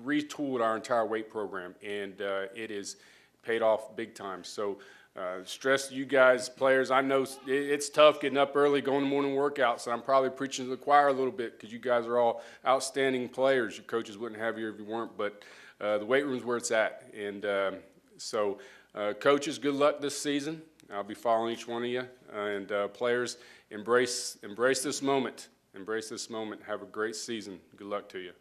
retooled our entire weight program, and it is paid off big time. So stress to you guys, players. I know it's tough getting up early, going to morning workouts, so I'm probably preaching to the choir a little bit because you guys are all outstanding players. Your coaches wouldn't have you if you weren't, but the weight room's where it's at. And so coaches, good luck this season. I'll be following each one of you. And players, embrace this moment. Embrace this moment. Have a great season. Good luck to you.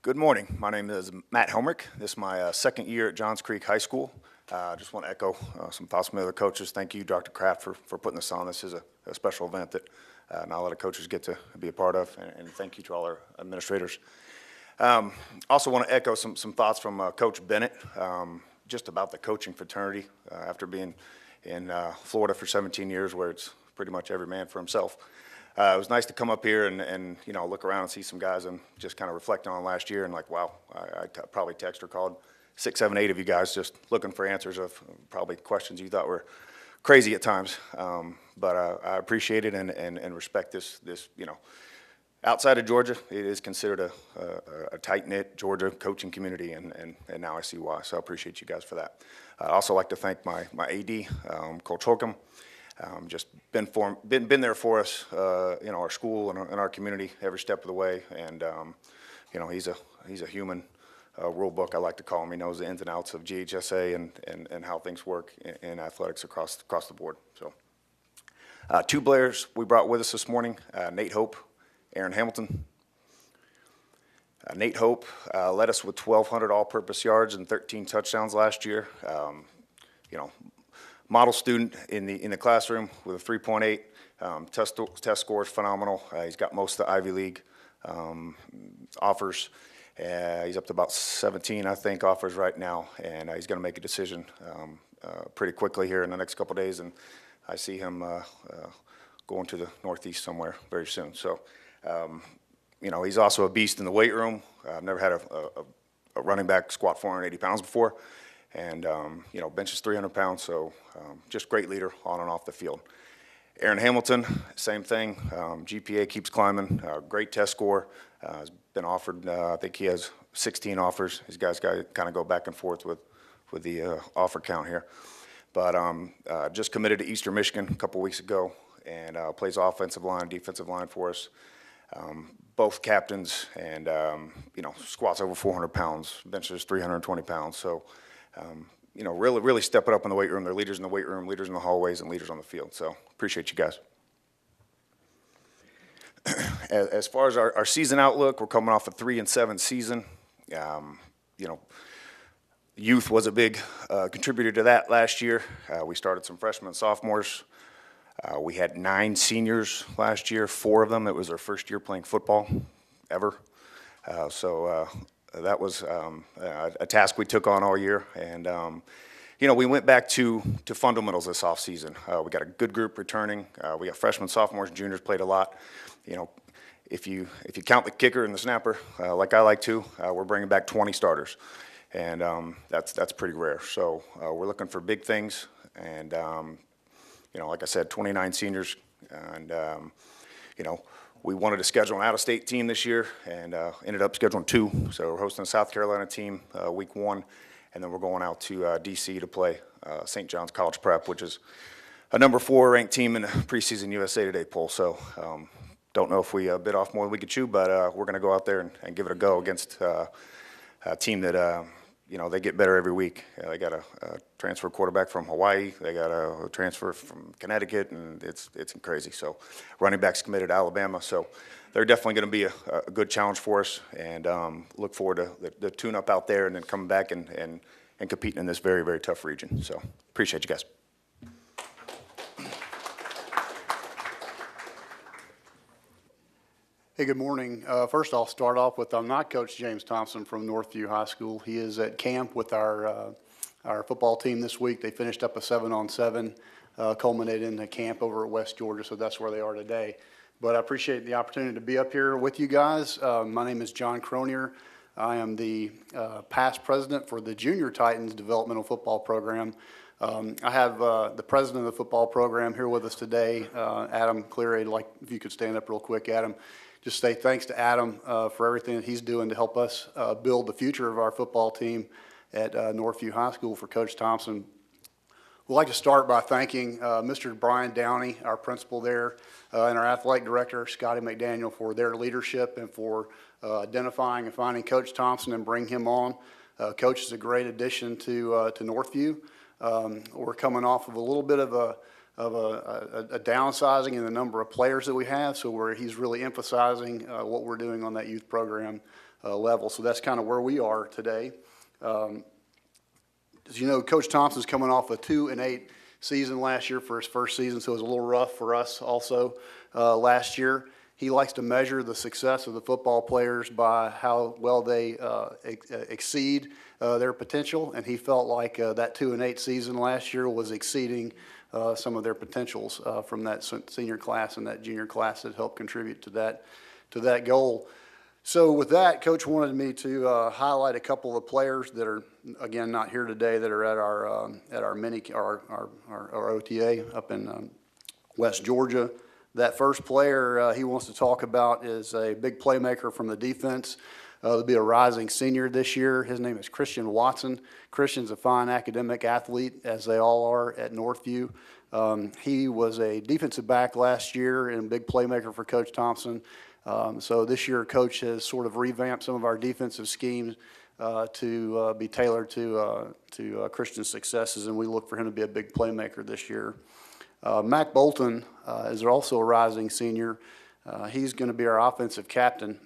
Good morning. My name is Matt Helmrich. This is my second year at Johns Creek High School. I just want to echo some thoughts from the other coaches. Thank you, Dr. Kraft, for putting this on. This is a special event that not a lot of coaches get to be a part of, and thank you to all our administrators. Also want to echo some thoughts from Coach Bennett, just about the coaching fraternity after being in Florida for 17 years, where it's pretty much every man for himself. It was nice to come up here and you know, look around and see some guys and just kind of reflect on last year, and like, wow, I probably texted or called 6, 7, 8 of you guys just looking for answers of probably questions you thought were crazy at times. But I appreciate it and respect this, you know, outside of Georgia, it is considered a tight-knit Georgia coaching community, and now I see why. So I appreciate you guys for that. I'd also like to thank my AD, Coach Holcomb. Just been there for us, you know, our school and our community every step of the way. And you know, he's a human rule book, I like to call him. He knows the ins and outs of GHSA and how things work in athletics across the board. So 2 players we brought with us this morning: Nate Hope, Aaron Hamilton. Nate Hope led us with 1,200 all-purpose yards and 13 touchdowns last year. You know, model student in the classroom with a 3.8. Test scores phenomenal. He's got most of the Ivy League offers. He's up to about 17, I think, offers right now, and he's going to make a decision pretty quickly here in the next couple of days, and I see him going to the Northeast somewhere very soon. So, you know, he's also a beast in the weight room. I've never had a running back squat 480 pounds before. And, you know, benches 300 pounds, so just great leader on and off the field. Aaron Hamilton, same thing. GPA keeps climbing, great test score. Has been offered, I think he has 16 offers. These guys got to kind of go back and forth with the offer count here. But just committed to Eastern Michigan a couple weeks ago, and plays offensive line, defensive line for us. Both captains, and, you know, squats over 400 pounds, benches 320 pounds. So, you know, really step it up in the weight room. They're leaders in the weight room, leaders in the hallways, and leaders on the field. So appreciate you guys. As far as our season outlook, we're coming off a 3-7 season. You know, youth was a big contributor to that last year. We started some freshmen and sophomores. We had 9 seniors last year. 4 of them, it was their first year playing football ever. So that was a task we took on all year. And, we went back to fundamentals this offseason. We got a good group returning. We got freshmen, sophomores, juniors played a lot. If you count the kicker and the snapper, like I like to, we're bringing back 20 starters. And that's pretty rare. So we're looking for big things. And, like I said, 29 seniors. And, we wanted to schedule an out-of-state team this year and ended up scheduling 2. So we're hosting a South Carolina team week 1, and then we're going out to D.C. to play St. John's College Prep, which is a number 4 ranked team in the preseason USA Today poll. So don't know if we bit off more than we could chew, but we're going to go out there and give it a go against a team that, they get better every week. They got a transfer quarterback from Hawaii. They got a transfer from Connecticut, and it's crazy. So running backs committed to Alabama. So they're definitely going to be a good challenge for us, and look forward to the tune-up out there and then coming back and competing in this very, very tough region. So appreciate you guys. Hey, good morning. First, I'll start off with I'm not Coach James Thompson from Northview High School. He is at camp with our football team this week. They finished up a 7-on-7, culminated in a camp over at West Georgia, so that's where they are today. But I appreciate the opportunity to be up here with you guys. My name is John Cronier. I am the past president for the Junior Titans Developmental Football Program. I have the president of the football program here with us today, Adam Cleary. Like, if you could stand up real quick, Adam. Just say thanks to Adam for everything that he's doing to help us build the future of our football team at Northview High School for Coach Thompson. We'd like to start by thanking Mr. Brian Downey, our principal there, and our athletic director, Scotty McDaniel, for their leadership and for identifying and finding Coach Thompson and bring him on. Coach is a great addition to Northview. We're coming off of a little bit of a downsizing in the number of players that we have, so he's really emphasizing what we're doing on that youth program level. So that's kind of where we are today. As you know, Coach Thompson's coming off a 2-8 season last year for his first season, so it was a little rough for us also last year. He likes to measure the success of the football players by how well they exceed their potential, and he felt like that 2-8 season last year was exceeding some of their potentials from that senior class and that junior class that helped contribute to that goal. So with that, Coach wanted me to highlight a couple of players that are, again, not here today, that are at our OTA up in West Georgia. That first player he wants to talk about is a big playmaker from the defense. He'll be a rising senior this year. His name is Christian Watson. Christian's a fine academic athlete, as they all are at Northview. He was a defensive back last year and a big playmaker for Coach Thompson. So this year, Coach has sort of revamped some of our defensive schemes to be tailored to Christian's successes, and we look for him to be a big playmaker this year. Mac Bolton is also a rising senior. He's going to be our offensive captain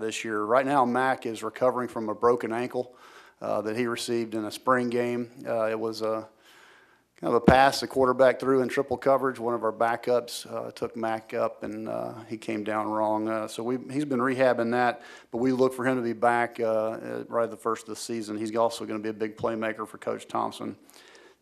this year. Right now, Mac is recovering from a broken ankle that he received in a spring game. It was kind of a pass the quarterback threw in triple coverage. One of our backups took Mac up, and he came down wrong. So he's been rehabbing that, but we look for him to be back right at the first of the season. He's also going to be a big playmaker for Coach Thompson.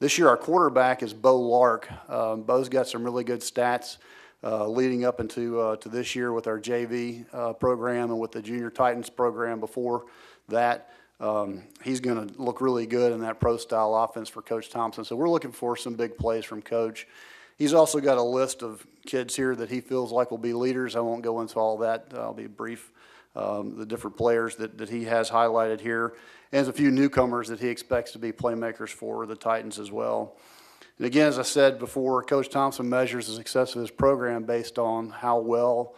This year, our quarterback is Bo Lark. Bo's got some really good stats leading up into to this year with our JV program and with the Junior Titans program before that. He's going to look really good in that pro-style offense for Coach Thompson. So we're looking for some big plays from Coach. He's also got a list of kids here that he feels like will be leaders. I won't go into all that. I'll be brief. The different players that he has highlighted here. And there's a few newcomers that he expects to be playmakers for the Titans as well. And again, as I said before, Coach Thompson measures the success of his program based on how well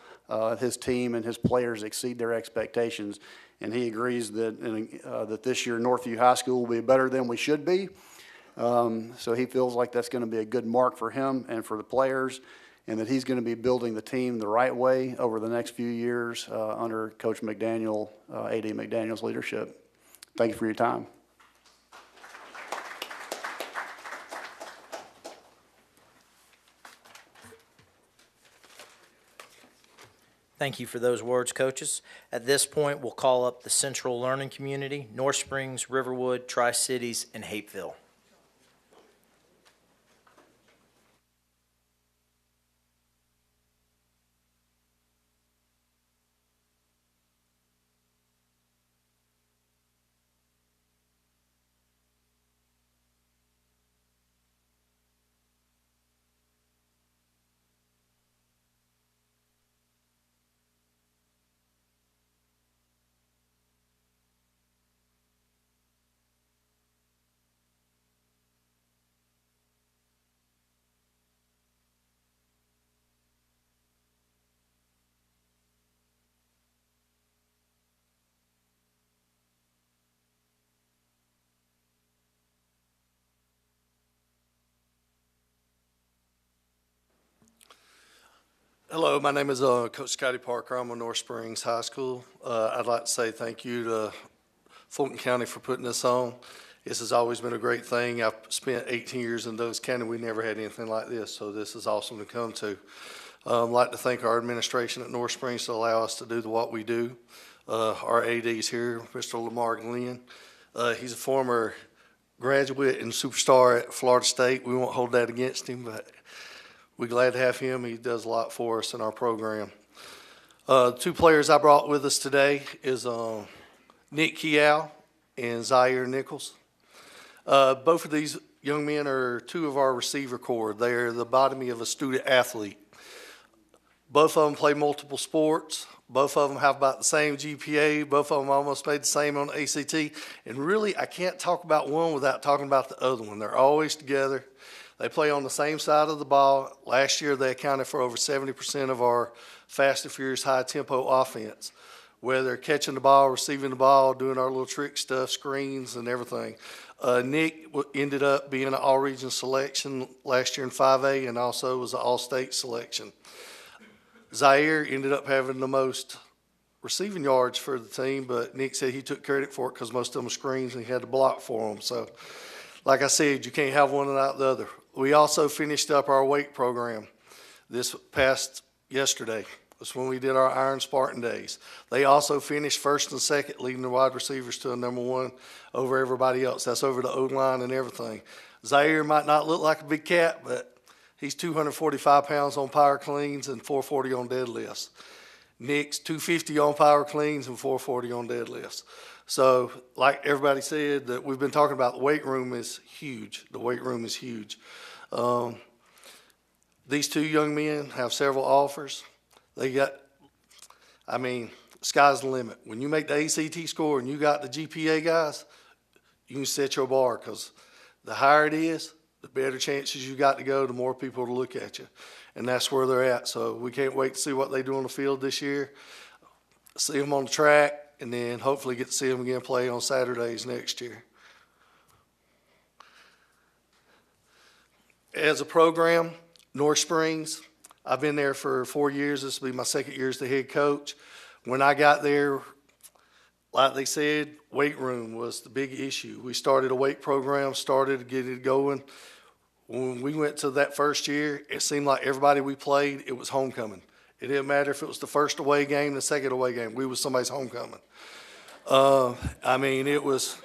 his team and his players exceed their expectations. And he agrees that this year Northview High School will be better than we should be. So he feels like that's going to be a good mark for him and for the players, and that he's going to be building the team the right way over the next few years under Coach McDaniel, A.D. McDaniel's leadership. Thank you for your time. Thank you for those words, coaches. At this point, we'll call up the Central Learning Community, North Springs, Riverwood, Tri-Cities, and Hapeville. Hello, my name is Coach Scotty Parker. I'm with North Springs High School. I'd like to say thank you to Fulton County for putting this on. This has always been a great thing. I've spent 18 years in Douglas County. We never had anything like this, so this is awesome to come to. I'd like to thank our administration at North Springs to allow us to do what we do. Our ADs here, Mr. Lamar Glenn. He's a former graduate and superstar at Florida State. We won't hold that against him, but we're glad to have him. He does a lot for us in our program. Two players I brought with us today is Nick Kiao and Zaire Nichols. Both of these young men are two of our receiver corps. They're the epitome of a student athlete. Both of them play multiple sports. Both of them have about the same GPA. Both of them almost made the same on the ACT. And really, I can't talk about one without talking about the other one. They're always together. They play on the same side of the ball. Last year, they accounted for over 70% of our fast and furious high-tempo offense, whether catching the ball, receiving the ball, doing our little trick stuff, screens, and everything. Nick ended up being an all-region selection last year in 5A and also was an all-state selection. Zaire ended up having the most receiving yards for the team, but Nick said he took credit for it because most of them were screens and he had to block for them. So, like I said, you can't have one without the other. We also finished up our weight program this past yesterday. That's when we did our Iron Spartan days. They also finished first and second, leading the wide receivers to a #1 over everybody else. That's over the O-line and everything. Zaire might not look like a big cat, but he's 245 pounds on power cleans and 440 on deadlifts. Nick's 250 on power cleans and 440 on deadlifts. So, like everybody said, that we've been talking about, the weight room is huge. The weight room is huge. These two young men have several offers. They got, sky's the limit. When you make the ACT score and you got the GPA guys, you can set your bar, because the higher it is, the better chances you got to go, the more people to look at you. And that's where they're at. So we can't wait to see what they do on the field this year, see them on the track, and then hopefully get to see them again play on Saturdays next year. As a program, North Springs, I've been there for 4 years. This will be my second year as the head coach. When I got there, like they said, weight room was the big issue. We started a weight program, started to get it going. When we went to that first year, it seemed like everybody we played, it was homecoming. It didn't matter if it was the first away game, the second away game. We was somebody's homecoming. It was,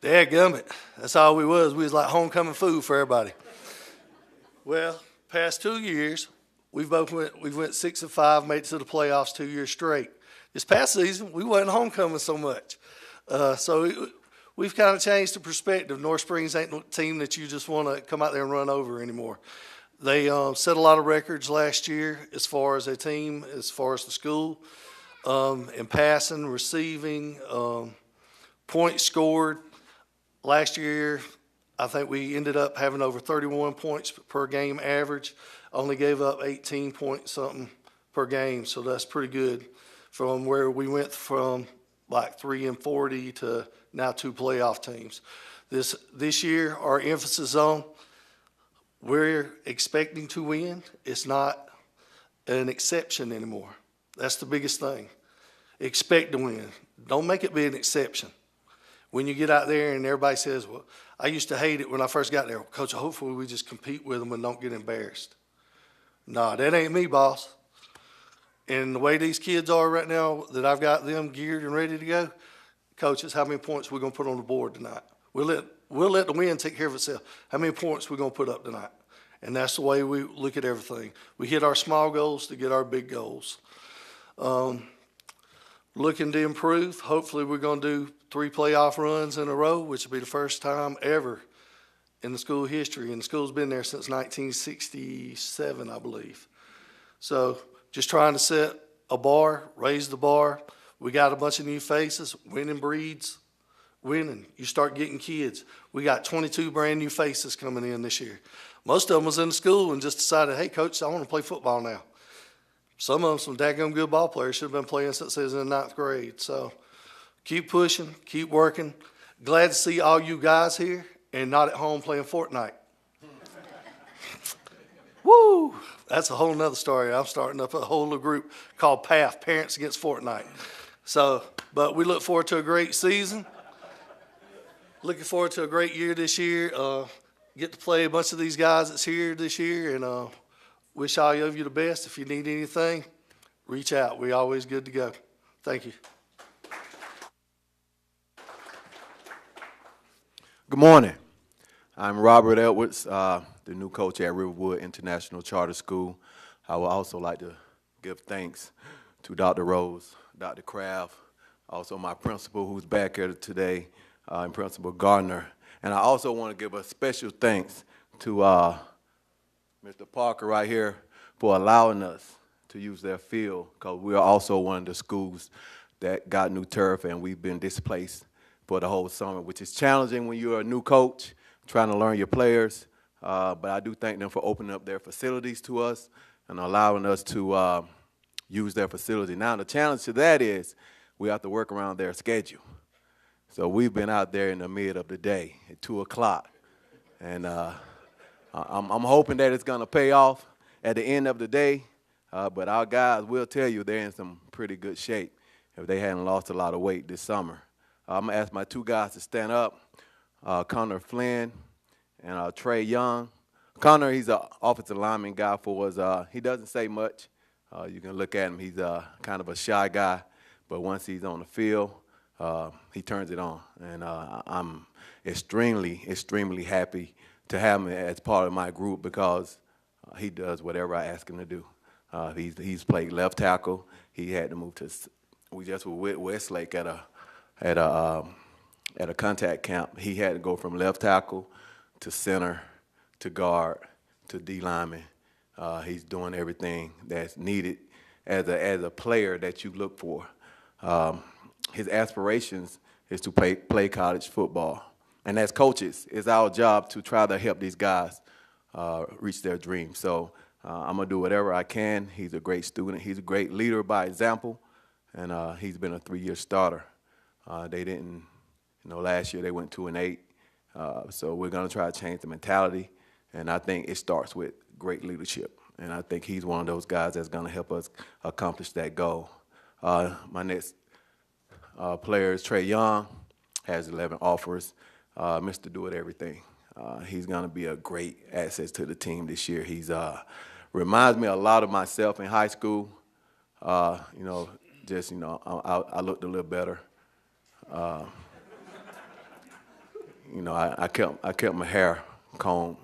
dadgummit, that's all we was. We was like homecoming food for everybody. Well, past 2 years, we went 6-5, made it to the playoffs 2 years straight. This past season, we wasn't homecoming so much. We've kind of changed the perspective. North Springs ain't no team that you just want to come out there and run over anymore. They set a lot of records last year as far as a team, as far as the school, in passing, receiving, points scored. Last year, I think we ended up having over 31 points per game average, only gave up 18 point something per game, so that's pretty good from where we went from like 3-40 to now 2 playoff teams. This year, our emphasis on, we're expecting to win. It's not an exception anymore. That's the biggest thing. Expect to win. Don't make it be an exception. When you get out there and everybody says, well, I used to hate it when I first got there. Coach, hopefully we just compete with them and don't get embarrassed. Nah, that ain't me, boss. And the way these kids are right now, that I've got them geared and ready to go, coaches, how many points we're going to put on the board tonight? We'll let the win take care of itself. How many points we're going to put up tonight? And that's the way we look at everything. We hit our small goals to get our big goals. Looking to improve. Hopefully we're going to do 3 playoff runs in a row, which will be the first time ever in the school history. And the school's been there since 1967, I believe. So just trying to set a bar, raise the bar. We got a bunch of new faces. Winning breeds winning. You start getting kids. We got 22 brand new faces coming in this year. Most of them was in the school and just decided, hey, coach, I want to play football now. Some of them, some daggone good ball players, should have been playing since they was in the 9th grade. So keep pushing, keep working. Glad to see all you guys here and not at home playing Fortnite. Woo! That's a whole nother story. I'm starting up a whole little group called PATH, Parents Against Fortnite. So, but we look forward to a great season. Looking forward to a great year this year. Get to play a bunch of these guys that's here this year, and wish all of you the best. If you need anything, reach out. We're always good to go. Thank you. Good morning. I'm Robert Edwards, the new coach at Riverwood International Charter School. I would also like to give thanks to Dr. Rose, Dr. Kraft, also my principal who's back here today, and Principal Gardner. And I also want to give a special thanks to Mr. Parker right here for allowing us to use their field, because we are also one of the schools that got new turf and we've been displaced for the whole summer, which is challenging when you're a new coach trying to learn your players. But I do thank them for opening up their facilities to us and allowing us to use their facility. Now the challenge to that is we have to work around their schedule. So we've been out there in the mid of the day at 2 o'clock. And I'm hoping that it's going to pay off at the end of the day. But our guys will tell you they're in some pretty good shape if they hadn't lost a lot of weight this summer. I'm going to ask my 2 guys to stand up, Connor Flynn and Trey Young. Connor, he's an offensive lineman guy for us. He doesn't say much. You can look at him. He's kind of a shy guy. But once he's on the field, he turns it on. And I'm extremely, extremely happy to have him as part of my group because he does whatever I ask him to do. He's played left tackle. He had to move to – we just were with Westlake at a contact camp. He had to go from left tackle to center to guard to D lineman. He's doing everything that's needed as a player that you look for. His aspirations is to play college football. And as coaches, it's our job to try to help these guys reach their dreams. So I'm going to do whatever I can. He's a great student. He's a great leader by example, and he's been a 3-year starter. They didn't, last year they went 2-8. So we're going to try to change the mentality, and I think it starts with great leadership. And I think he's one of those guys that's going to help us accomplish that goal. My next player is Trey Young, has 11 offers. Mr. Do It Everything. He's going to be a great asset to the team this year. He's reminds me a lot of myself in high school. I looked a little better. I kept my hair combed.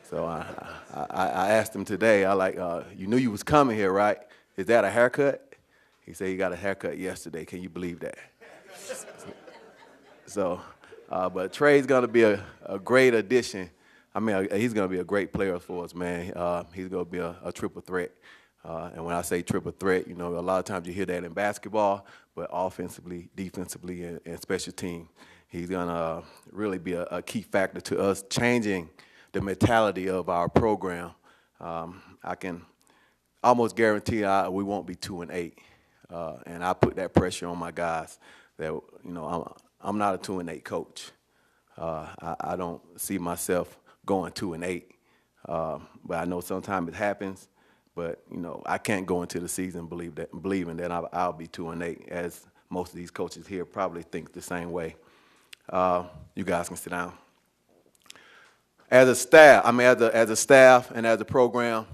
So I asked him today, you knew you was coming here, right? Is that a haircut? He said he got a haircut yesterday. Can you believe that? But Trey's going to be a great addition. He's going to be a great player for us, man. He's going to be a triple threat. And when I say triple threat, a lot of times you hear that in basketball, but offensively, defensively, and special team, he's going to really be a key factor to us changing the mentality of our program. I can almost guarantee we won't be 2-8. And I put that pressure on my guys that, I'm not a 2-8 coach. I don't see myself going 2-8. But I know sometimes it happens. But, I can't go into the season believing that I'll be 2-8, as most of these coaches here probably think the same way. You guys can sit down. As a staff, as a staff and as a program,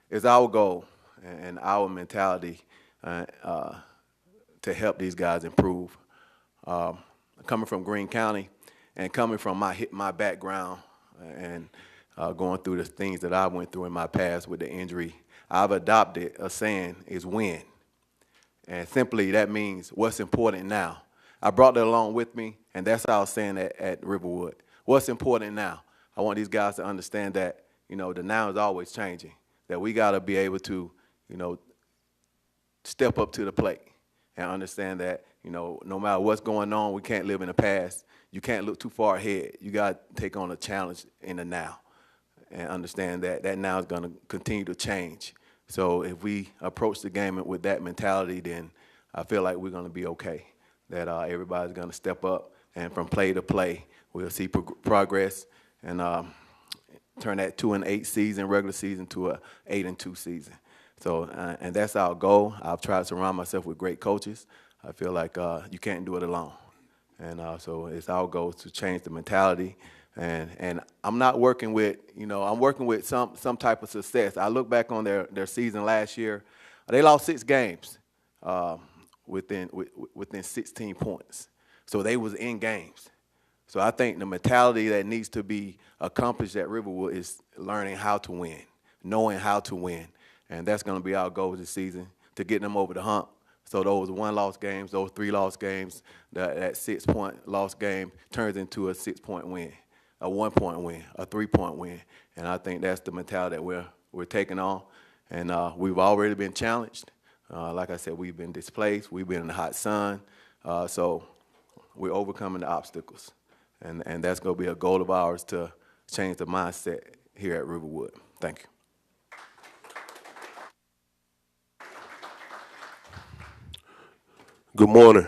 it's our goal and our mentality to help these guys improve. Coming from Greene County and coming from my background and going through the things that I went through in my past with the injury, I've adopted a saying is win. And simply that means what's important now. I brought that along with me, and that's how I was saying at Riverwood. What's important now? I want these guys to understand that, the now is always changing, that we got to be able to, step up to the plate and understand that, no matter what's going on, we can't live in the past. You can't look too far ahead. You got to take on a challenge in the now and understand that that now is going to continue to change. So if we approach the game with that mentality, then I feel like we're going to be okay, that everybody's going to step up, and from play to play, we'll see progress and turn that 2-8 season, regular season, to a 8-2 season. So, and that's our goal. I've tried to surround myself with great coaches. I feel like you can't do it alone. And so it's our goal to change the mentality. And I'm not working with, I'm working with some type of success. I look back on their season last year. They lost 6 games within 16 points. So they was in games. So I think the mentality that needs to be accomplished at Riverwood is learning how to win, knowing how to win. And that's going to be our goal this season, to get them over the hump. So those 1-loss games, those 3-loss games, that 6-point loss game turns into a 6-point win, a 1-point win, a 3-point win. And I think that's the mentality that we're taking on. And we've already been challenged. Like I said, we've been displaced. We've been in the hot sun. So we're overcoming the obstacles. And that's going to be a goal of ours, to change the mindset here at Riverwood. Thank you. Good morning.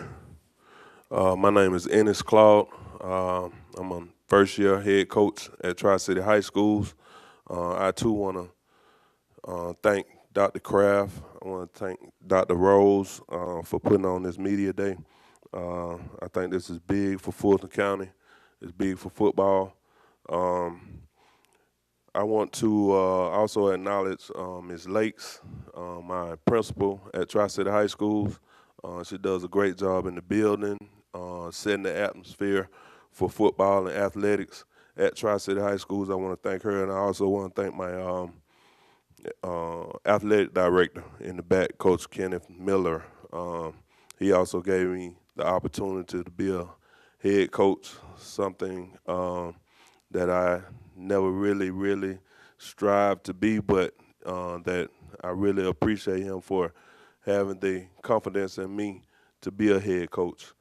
My name is Ennis Claude. I'm a first-year head coach at Tri-City High Schools. I, too, want to thank Dr. Kraft. I want to thank Dr. Rose for putting on this media day. I think this is big for Fulton County. It's big for football. I want to also acknowledge Ms. Lakes, my principal at Tri-City High Schools. She does a great job in the building, setting the atmosphere for football and athletics at Tri-City High Schools. I want to thank her, and I also want to thank my athletic director in the back, Coach Kenneth Miller. He also gave me the opportunity to be a head coach, something that I never really strived to be, but that I really appreciate him for having the confidence in me to be a head coach.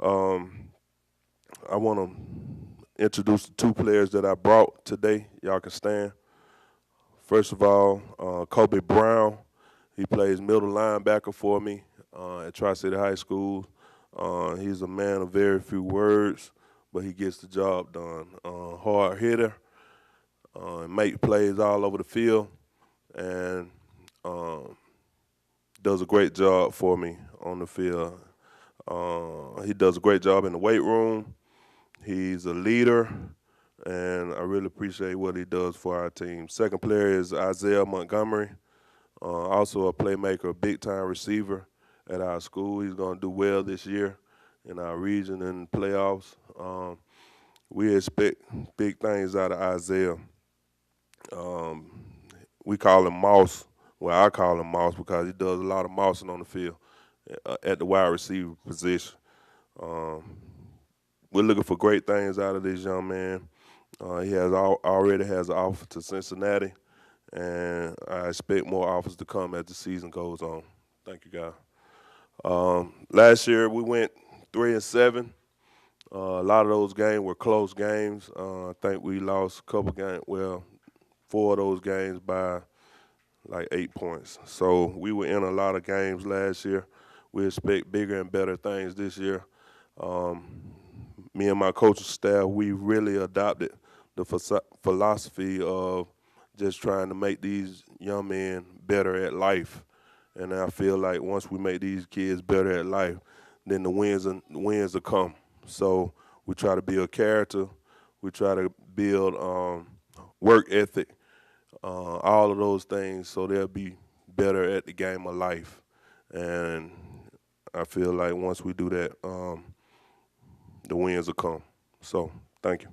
I want to introduce the 2 players that I brought today. Y'all can stand. First of all, Kobe Brown. He plays middle linebacker for me at Tri-City High School. He's a man of very few words, but he gets the job done. Hard hitter, make plays all over the field, and does a great job for me on the field. He does a great job in the weight room. He's a leader, and I really appreciate what he does for our team. Second player is Isaiah Montgomery, also a playmaker, a big-time receiver at our school. He's going to do well this year in our region and playoffs. We expect big things out of Isaiah. We call him Moss. Well, I call him Moss because he does a lot of mossing on the field at the wide receiver position. We're looking for great things out of this young man. He already has an offer to Cincinnati, and I expect more offers to come as the season goes on. Thank you, guys. Last year we went 3-7. A lot of those games were close games. I think we lost a couple games. Well, 4 of those games by like 8 points. So we were in a lot of games last year. We expect bigger and better things this year. Me and my coaching staff, we really adopted the philosophy of just trying to make these young men better at life. And I feel like once we make these kids better at life, then the wins will come. So we try to build character. We try to build work ethic. All of those things, so they'll be better at the game of life. And I feel like once we do that, the wins will come. So, thank you.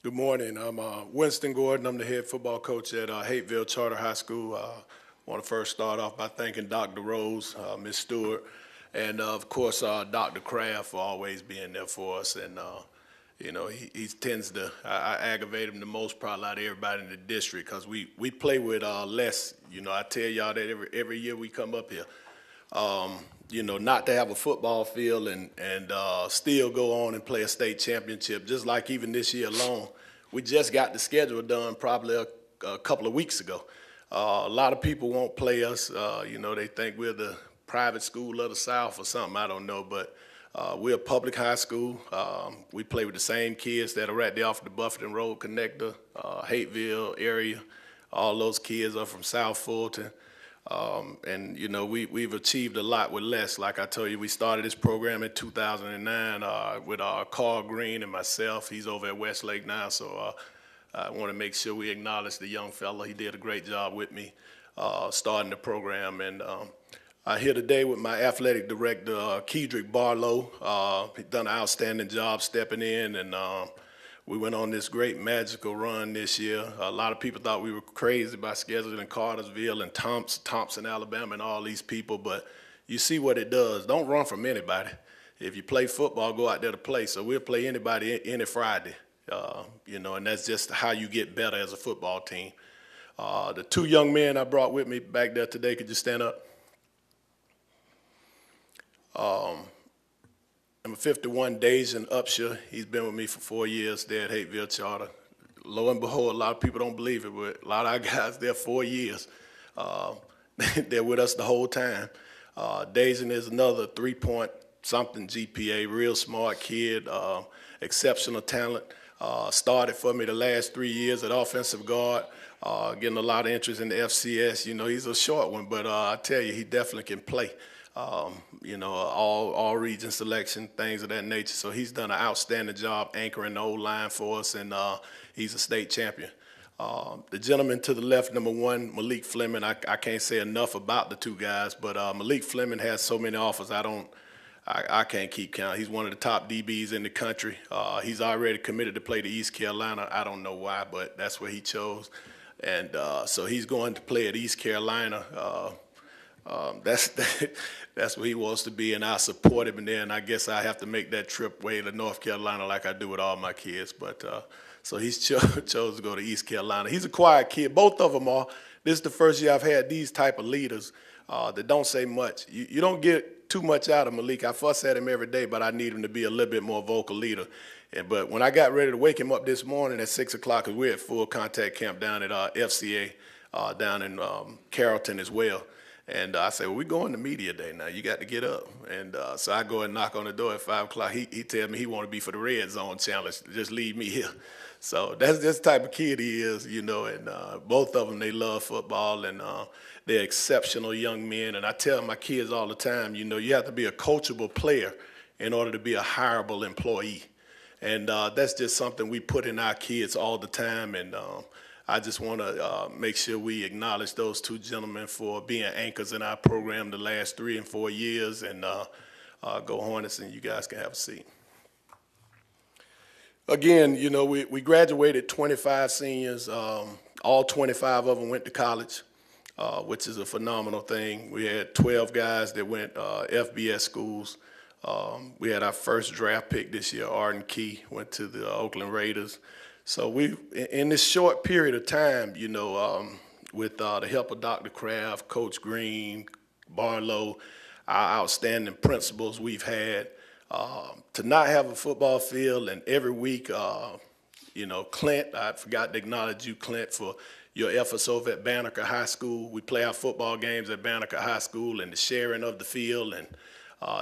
Good morning. I'm Winston Gordon. I'm the head football coach at Hateville Charter High School. I want to first start off by thanking Dr. Rose, Ms. Stewart, and of course Dr. Kraft for always being there for us. And he tends to I aggravate him the most probably out of everybody in the district because we play with less. I tell y'all that every year we come up here. Not to have a football field and still go on and play a state championship, just like even this year alone. We just got the schedule done probably a couple of weeks ago. A lot of people won't play us. They think we're the private school of the South or something, I don't know, but we're a public high school. We play with the same kids that are right there off the Buffington Road Connector, Hateville area. All those kids are from South Fulton. We've achieved a lot with less. Like I told you, we started this program in 2009 with Carl Green and myself. He's over at Westlake now, so I want to make sure we acknowledge the young fella. He did a great job with me starting the program. And I'm here today with my athletic director, Kedrick Barlow. He's done an outstanding job stepping in, and we went on this great magical run this year. A lot of people thought we were crazy by scheduling Cartersville and Thompson, Alabama, and all these people, but you see what it does. Don't run from anybody. If you play football, go out there to play. So we'll play anybody any Friday, and that's just how you get better as a football team. The two young men I brought with me back there today, could you stand up? Number 51, Dejan Upshur. He's been with me for 4 years there at Hateville Charter. Lo and behold, a lot of people don't believe it, but a lot of our guys there 4 years. They're with us the whole time. Dejan is another 3-point-something GPA, real smart kid, exceptional talent. Started for me the last 3 years at offensive guard, getting a lot of interest in the FCS. He's a short one, but I tell you, he definitely can play. All region selection, things of that nature. So he's done an outstanding job anchoring the O-line for us, and he's a state champion. The gentleman to the left, number 1, Malik Fleming, I can't say enough about the two guys, but Malik Fleming has so many offers, I can't keep count. He's one of the top DBs in the country. He's already committed to play to East Carolina. I don't know why, but that's where he chose. And so he's going to play at East Carolina. That's where he wants to be, and I support him. And then I guess I have to make that trip way to North Carolina like I do with all my kids. But so he's chose to go to East Carolina. He's a quiet kid. Both of them are. This is the first year I've had these type of leaders that don't say much. You don't get too much out of Malik. I fuss at him every day, but I need him to be a little bit more vocal leader. But when I got ready to wake him up this morning at 6 o'clock, because we're at full contact camp down at FCA down in Carrollton as well. And I said, well, we're going to media day now. You got to get up. And so I go and knock on the door at 5 o'clock. He tell me he want to be for the Red Zone Challenge. Just leave me here. So that's the type of kid he is, and both of them, they love football, and they're exceptional young men. And I tell my kids all the time, you have to be a coachable player in order to be a hireable employee. And that's just something we put in our kids all the time. And I just want to make sure we acknowledge those two gentlemen for being anchors in our program the last 3 and 4 years. And go Hornets, and you guys can have a seat. Again, we graduated 25 seniors. All 25 of them went to college, which is a phenomenal thing. We had 12 guys that went FBS schools. We had our first draft pick this year, Arden Key, went to the Oakland Raiders. So we, in this short period of time, with the help of Dr. Kraft, Coach Green, Barlow, our outstanding principals we've had, to not have a football field, and every week, Clint, I forgot to acknowledge you, Clint, for your efforts over at Banneker High School. We play our football games at Banneker High School, and the sharing of the field, and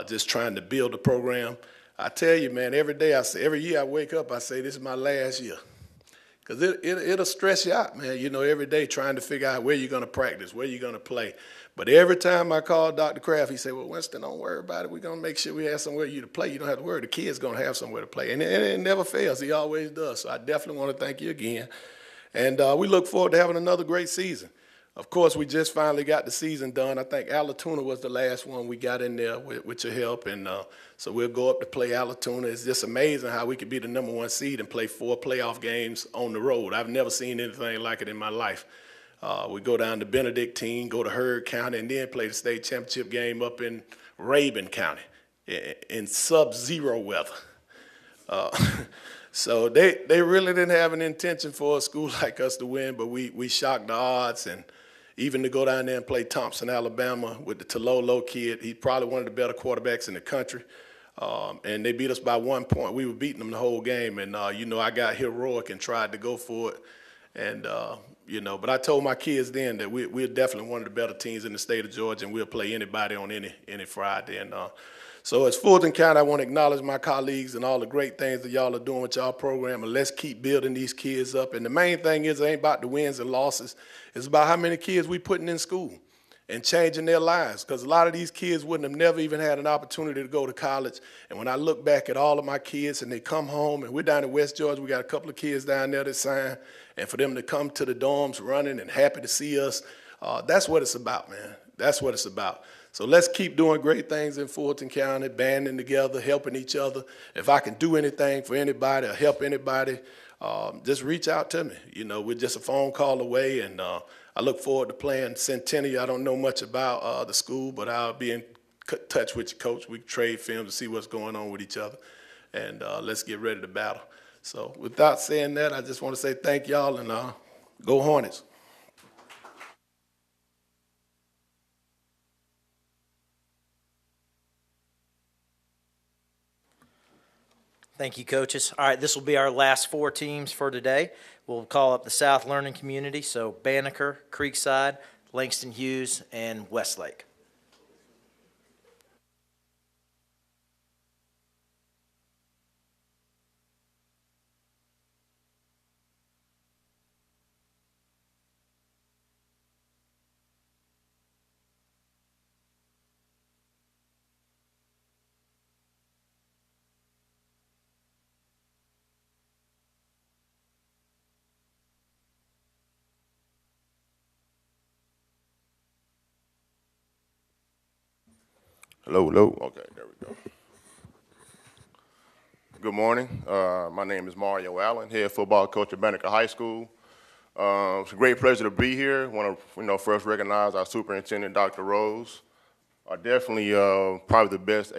just trying to build the program. I tell you, man, every year I wake up, I say, this is my last year. Because it'll stress you out, man, every day trying to figure out where you're going to practice, where you're going to play. But every time I call Dr. Kraft, he said, well, Winston, don't worry about it. We're going to make sure we have somewhere you to play. You don't have to worry. The kid's going to have somewhere to play. And it never fails. He always does. So I definitely want to thank you again. And we look forward to having another great season. Of course, we just finally got the season done. I think Alatoona was the last one we got in there with your help, and so we'll go up to play Alatoona. It's just amazing how we could be the #1 seed and play 4 playoff games on the road. I've never seen anything like it in my life. We go down to Benedictine, go to Heard County, and then play the state championship game up in Rabun County in sub-zero weather. So they really didn't have an intention for a school like us to win, but we shocked the odds. And even to go down there and play Thompson, Alabama with the Tololo kid, he's probably one of the better quarterbacks in the country. And they beat us by 1 point. We were beating them the whole game. And, I got heroic and tried to go for it. And, but I told my kids then that we're definitely one of the better teams in the state of Georgia, and we'll play anybody on any Friday. And so as Fulton County, I want to acknowledge my colleagues and all the great things that y'all are doing with y'all program, and let's keep building these kids up. And the main thing is it ain't about the wins and losses. It's about how many kids we putting in school and changing their lives, because a lot of these kids wouldn't have never even had an opportunity to go to college. And when I look back at all of my kids and they come home, and we're down in West Georgia, we got a couple of kids down there that sign, and for them to come to the dorms running and happy to see us, that's what it's about, man. That's what it's about. So let's keep doing great things in Fulton County, banding together, helping each other. If I can do anything for anybody or help anybody, just reach out to me. We're just a phone call away, and I look forward to playing Centennial. I don't know much about the school, but I'll be in touch with your coach. We trade films to see what's going on with each other, and let's get ready to battle. So without saying that, I just want to say thank y'all, and go Hornets. Thank you, coaches. All right, this will be our last 4 teams for today. We'll call up the South Learning Community, so Banneker, Creekside, Langston Hughes, and Westlake. Hello, hello. Okay, there we go. Good morning. My name is Mario Allen, head football coach at Banneker High School. It's a great pleasure to be here. I want to, first recognize our superintendent, Dr. Rose. Definitely probably the best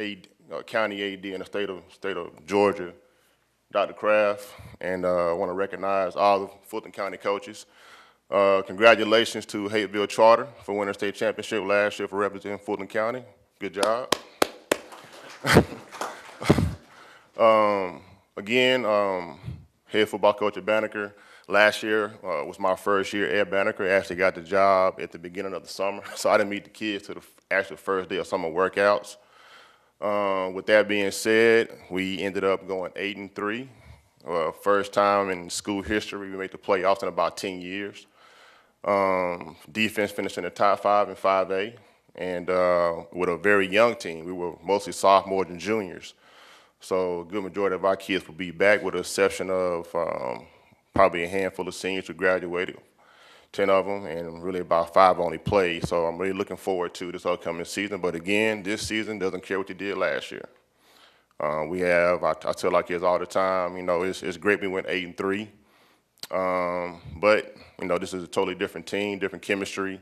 county AD in the state of Georgia, Dr. Kraft, and I want to recognize all the Fulton County coaches. Congratulations to Hateville Charter for winning state championship last year for representing Fulton County. Good job. Again, head football coach at Banneker. Last year was my first year at Banneker. I actually got the job at the beginning of the summer, so I didn't meet the kids till the actual first day of summer workouts. With that being said, we ended up going 8-3. First time in school history we made the playoffs in about 10 years. Defense finished in the top 5 in 5A. And with a very young team. We were mostly sophomores and juniors. So a good majority of our kids will be back, with the exception of probably a handful of seniors who graduated, 10 of them, and really about 5 only played. So I'm really looking forward to this upcoming season. But again, this season doesn't care what you did last year. I tell our kids all the time, it's great we went 8-3. But, this is a totally different team, different chemistry.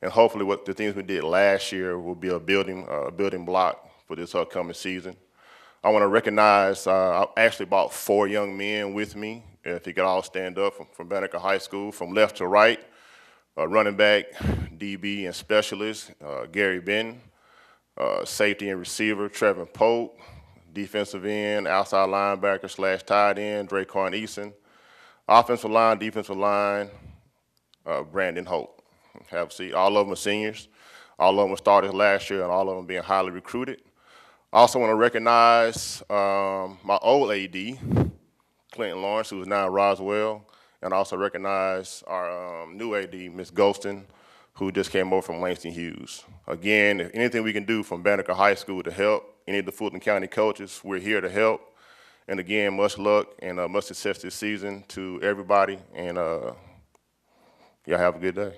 And hopefully what the things we did last year will be a building block for this upcoming season. I want to recognize, I actually brought 4 young men with me, if you could all stand up, from Banneker High School, from left to right. Running back, DB, and specialist, Gary Benton. Safety and receiver, Trevor Pope. Defensive end, outside linebacker / tight end, Draquan Eason. Offensive line, defensive line, Brandon Holt. Have a seat. All of them are seniors. All of them were starters last year, and all of them being highly recruited. I also want to recognize my old AD, Clinton Lawrence, who is now in Roswell, and also recognize our new AD, Ms. Golston, who just came over from Langston Hughes. Again, if anything we can do from Banneker High School to help any of the Fulton County coaches, we're here to help. And again, much luck and much success this season to everybody. And y'all have a good day.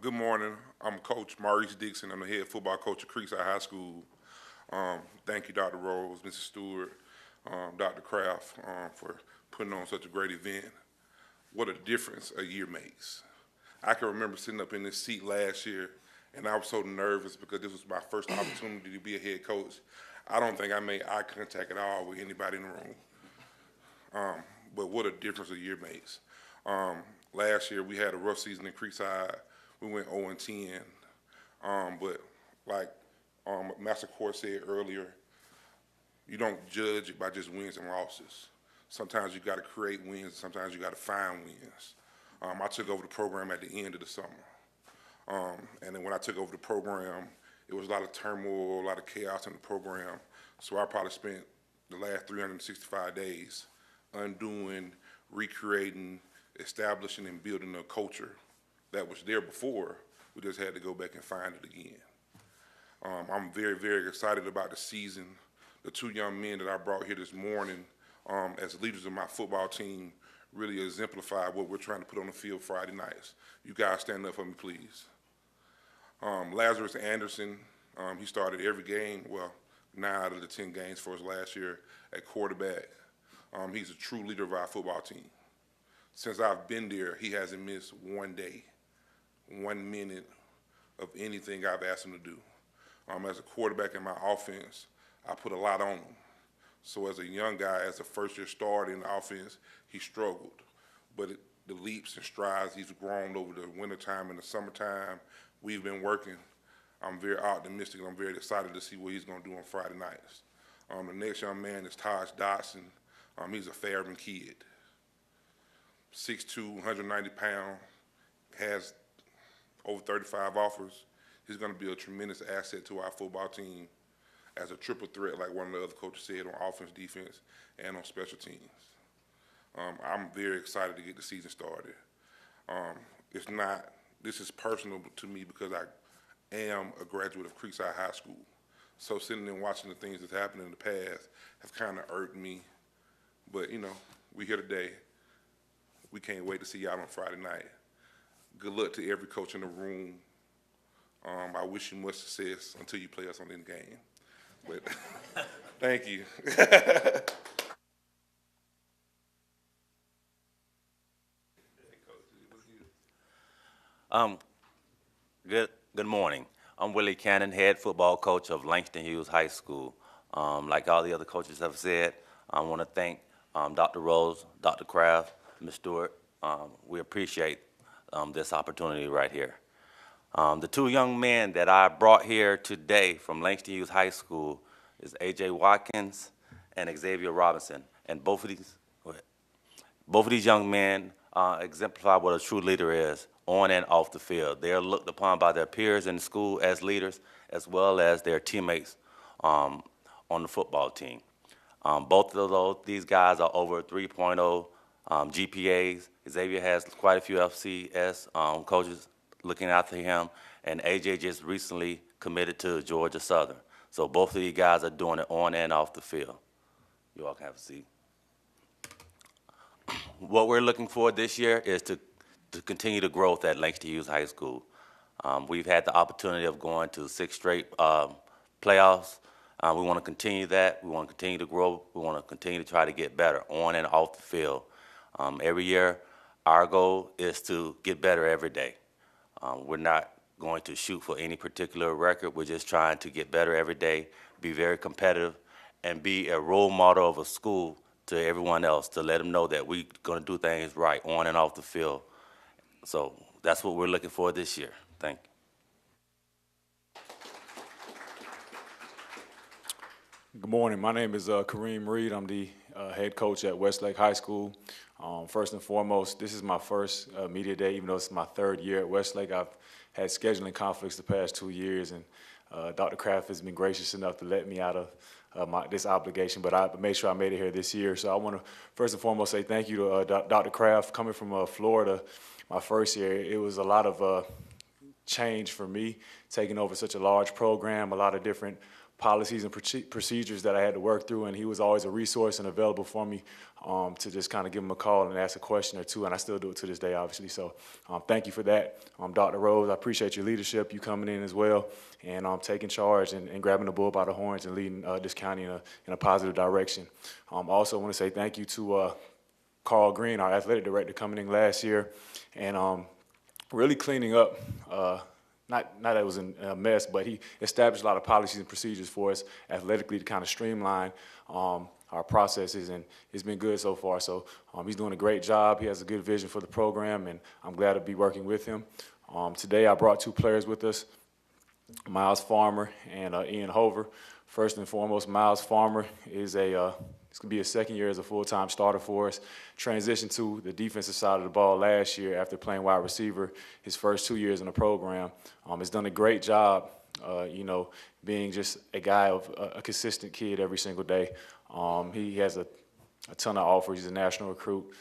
Good morning. I'm Coach Maurice Dixon. I'm the head football coach at Creekside High School. Thank you, Dr. Rose, Mrs. Stewart, Dr. Kraft, for putting on such a great event. What a difference a year makes. I can remember sitting up in this seat last year, and I was so nervous because this was my first opportunity to be a head coach. I don't think I made eye contact at all with anybody in the room. But what a difference a year makes. Last year, we had a rough season in Creekside. We went 0-10. But like Master Court said earlier, you don't judge it by just wins and losses. Sometimes you got to create wins, sometimes you got to find wins. I took over the program at the end of the summer. And then when I took over the program, it was a lot of turmoil, a lot of chaos in the program. So I probably spent the last 365 days undoing, recreating, establishing, and building a culture that was there before. We just had to go back and find it again. I'm very, very excited about the season. The two young men that I brought here this morning as leaders of my football team really exemplify what we're trying to put on the field Friday nights. You guys stand up for me, please. Lazarus Anderson, he started every game, well, 9 out of the 10 games for us last year at quarterback. He's a true leader of our football team. Since I've been there, he hasn't missed one day, 1 minute of anything I've asked him to do. As a quarterback in my offense, I put a lot on him. So as a young guy, as a first-year starter in the offense, he struggled. But the leaps and strides he's grown over the wintertime and the summertime, we've been working. I'm very optimistic. I'm very excited to see what he's going to do on Friday nights. The next young man is Taj Dotson. He's a Fairman kid. 6'2", 190 pounds, has over 35 offers. He's going to be a tremendous asset to our football team as a triple threat, like one of the other coaches said, on offense, defense, and on special teams. I'm very excited to get the season started. This is personal to me because I am a graduate of Creekside High School. So sitting and watching the things that's happened in the past have kind of irked me. But, you know, we're here today. We can't wait to see y'all on Friday night. Good luck to every coach in the room. I wish you much success until you play us on this game. But thank you. Good morning. I'm Willie Cannon, head football coach of Langston Hughes High School. Like all the other coaches have said, I want to thank Dr. Rose, Dr. Kraft, Ms. Stewart. We appreciate this opportunity right here. The two young men that I brought here today from Langston Hughes High School is A.J. Watkins and Xavier Robinson. And both of these young men exemplify what a true leader is on and off the field. They are looked upon by their peers in the school as leaders, as well as their teammates on the football team. Both of these guys are over 3.0 GPAs. Xavier has quite a few FCS coaches looking after him, and AJ just recently committed to Georgia Southern. So both of these guys are doing it on and off the field. You all can have a seat. What we're looking for this year is to continue the growth at Langston Hughes High School. We've had the opportunity of going to 6 straight playoffs. We want to continue that. We want to continue to grow. We want to continue to try to get better on and off the field. Every year, our goal is to get better every day. We're not going to shoot for any particular record. We're just trying to get better every day, be very competitive, and be a role model of a school to everyone else, to let them know that we're going to do things right on and off the field. So that's what we're looking for this year. Thank you. Good morning. My name is Kareem Reed. I'm the head coach at Westlake High School. First and foremost, this is my first media day, even though it's my 3rd year at Westlake. I've had scheduling conflicts the past 2 years, and Dr. Kraft has been gracious enough to let me out of this obligation, but I made sure I made it here this year. So I want to first and foremost say thank you to Dr. Kraft. Coming from Florida, my first year, it was a lot of change for me, taking over such a large program, a lot of different policies and procedures that I had to work through, and he was always a resource and available for me to just kind of give him a call and ask a question or two, and I still do it to this day, obviously. So thank you for that. Dr. Rose, I appreciate your leadership, you coming in as well, and taking charge and grabbing the bull by the horns and leading this county in a positive direction. Also, I want to say thank you to Carl Green, our athletic director, coming in last year and really cleaning up. Not that it was a mess, but he established a lot of policies and procedures for us athletically to kind of streamline our processes, and it's been good so far. So he's doing a great job. He has a good vision for the program, and I'm glad to be working with him. Today I brought 2 players with us, Miles Farmer and Ian Hover. First and foremost, Miles Farmer is it's going to be his second year as a full-time starter for us. Transitioned to the defensive side of the ball last year after playing wide receiver his first 2 years in the program. Has done a great job, being just a guy of a consistent kid every single day. He has a ton of offers. He's a national recruit.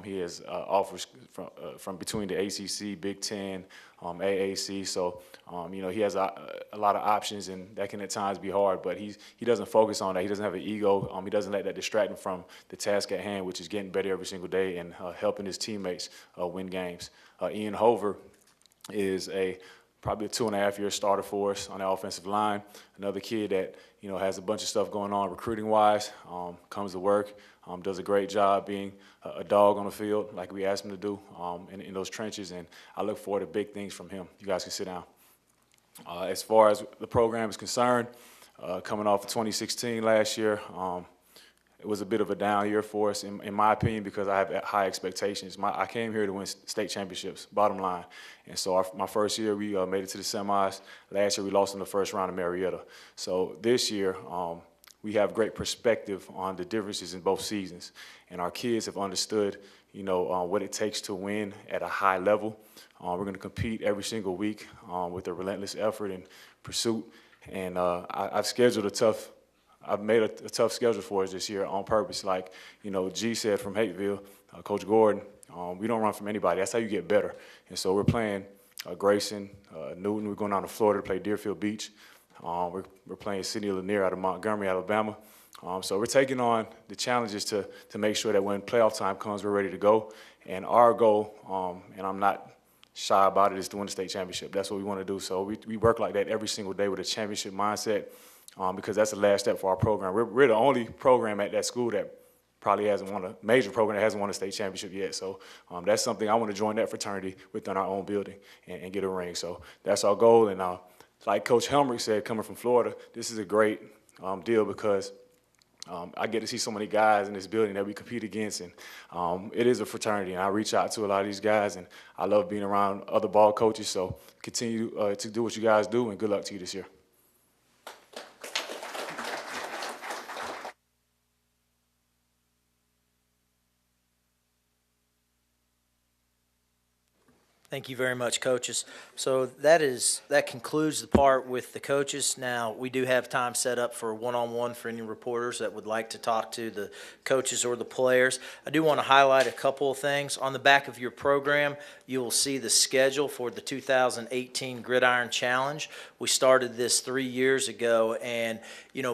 He has offers from between the ACC, Big Ten, AAC. So, he has a lot of options, and that can at times be hard. But he doesn't focus on that. He doesn't have an ego. He doesn't let that distract him from the task at hand, which is getting better every single day and helping his teammates win games. Ian Hover is probably a 2.5-year starter for us on the offensive line. Another kid that has a bunch of stuff going on recruiting-wise, comes to work, does a great job being a dog on the field like we asked him to do in those trenches, and I look forward to big things from him. You guys can sit down. As far as the program is concerned, coming off of 2016 last year, it was a bit of a down year for us, in my opinion, because I have high expectations. I came here to win state championships, bottom line. And so my first year, we made it to the semis. Last year, we lost in the first round of Marietta. So this year, we have great perspective on the differences in both seasons. And our kids have understood, what it takes to win at a high level. We're going to compete every single week with a relentless effort and pursuit. And I've made a tough schedule for us this year on purpose. Like, G said from Hateville, Coach Gordon, we don't run from anybody. That's how you get better. And so we're playing Grayson, Newton. We're going down to Florida to play Deerfield Beach. We're playing Sidney Lanier out of Montgomery, Alabama. So we're taking on the challenges to make sure that when playoff time comes, we're ready to go. And our goal, and I'm not shy about it, is to win the state championship. That's what we want to do. So we work like that every single day with a championship mindset. Because that's the last step for our program. We're the only program at that school that probably hasn't won a major program that hasn't won a state championship yet. So that's something I want to join that fraternity within our own building and get a ring. So that's our goal. And like Coach Helmrich said, coming from Florida, this is a great deal because I get to see so many guys in this building that we compete against, and it is a fraternity. And I reach out to a lot of these guys, and I love being around other ball coaches. So continue to do what you guys do, and good luck to you this year. Thank you very much, coaches. So that concludes the part with the coaches. Now, we do have time set up for one-on-one for any reporters that would like to talk to the coaches or the players. I do want to highlight a couple of things. On the back of your program, you will see the schedule for the 2018 Gridiron Challenge. We started this 3 years ago, and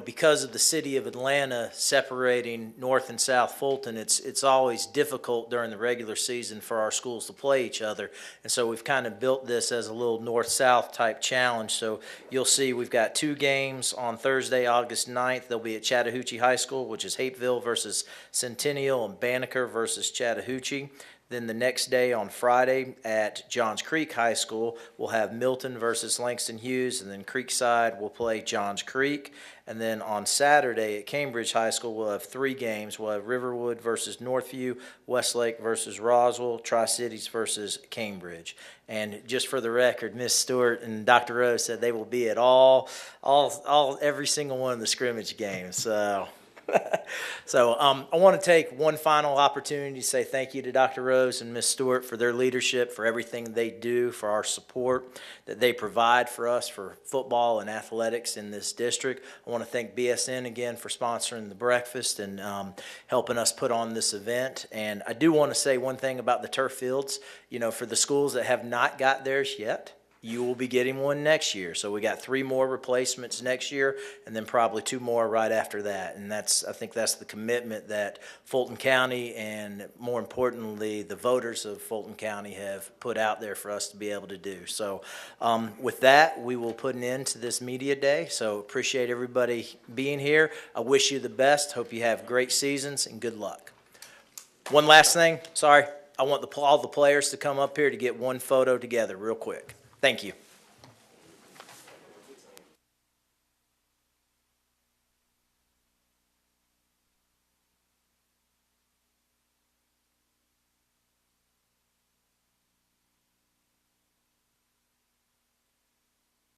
because of the city of Atlanta separating North and South Fulton, it's always difficult during the regular season for our schools to play each other. And so we've kind of built this as a little north-south type challenge. So you'll see we've got 2 games on Thursday, August 9th. They'll be at Chattahoochee High School, which is Hapeville versus Centennial, and Banneker versus Chattahoochee. Then the next day on Friday at Johns Creek High School, we'll have Milton versus Langston Hughes, and then Creekside will play Johns Creek. And then on Saturday at Cambridge High School, we'll have 3 games. We'll have Riverwood versus Northview, Westlake versus Roswell, Tri-Cities versus Cambridge. And just for the record, Miss Stewart and Dr. Rose said they will be at every single one of the scrimmage games. So I want to take one final opportunity to say thank you to Dr. Rose and Ms. Stewart for their leadership, for everything they do, for our support that they provide for us for football and athletics in this district. I want to thank BSN again for sponsoring the breakfast and helping us put on this event. And I do want to say one thing about the turf fields. For the schools that have not got theirs yet, you will be getting one next year. So we got 3 more replacements next year, and then probably 2 more right after that. And I think that's the commitment that Fulton County and, more importantly, the voters of Fulton County have put out there for us to be able to do. So with that, we will put an end to this media day. So appreciate everybody being here. I wish you the best. Hope you have great seasons, and good luck. One last thing, sorry. I want all the players to come up here to get one photo together real quick. Thank you.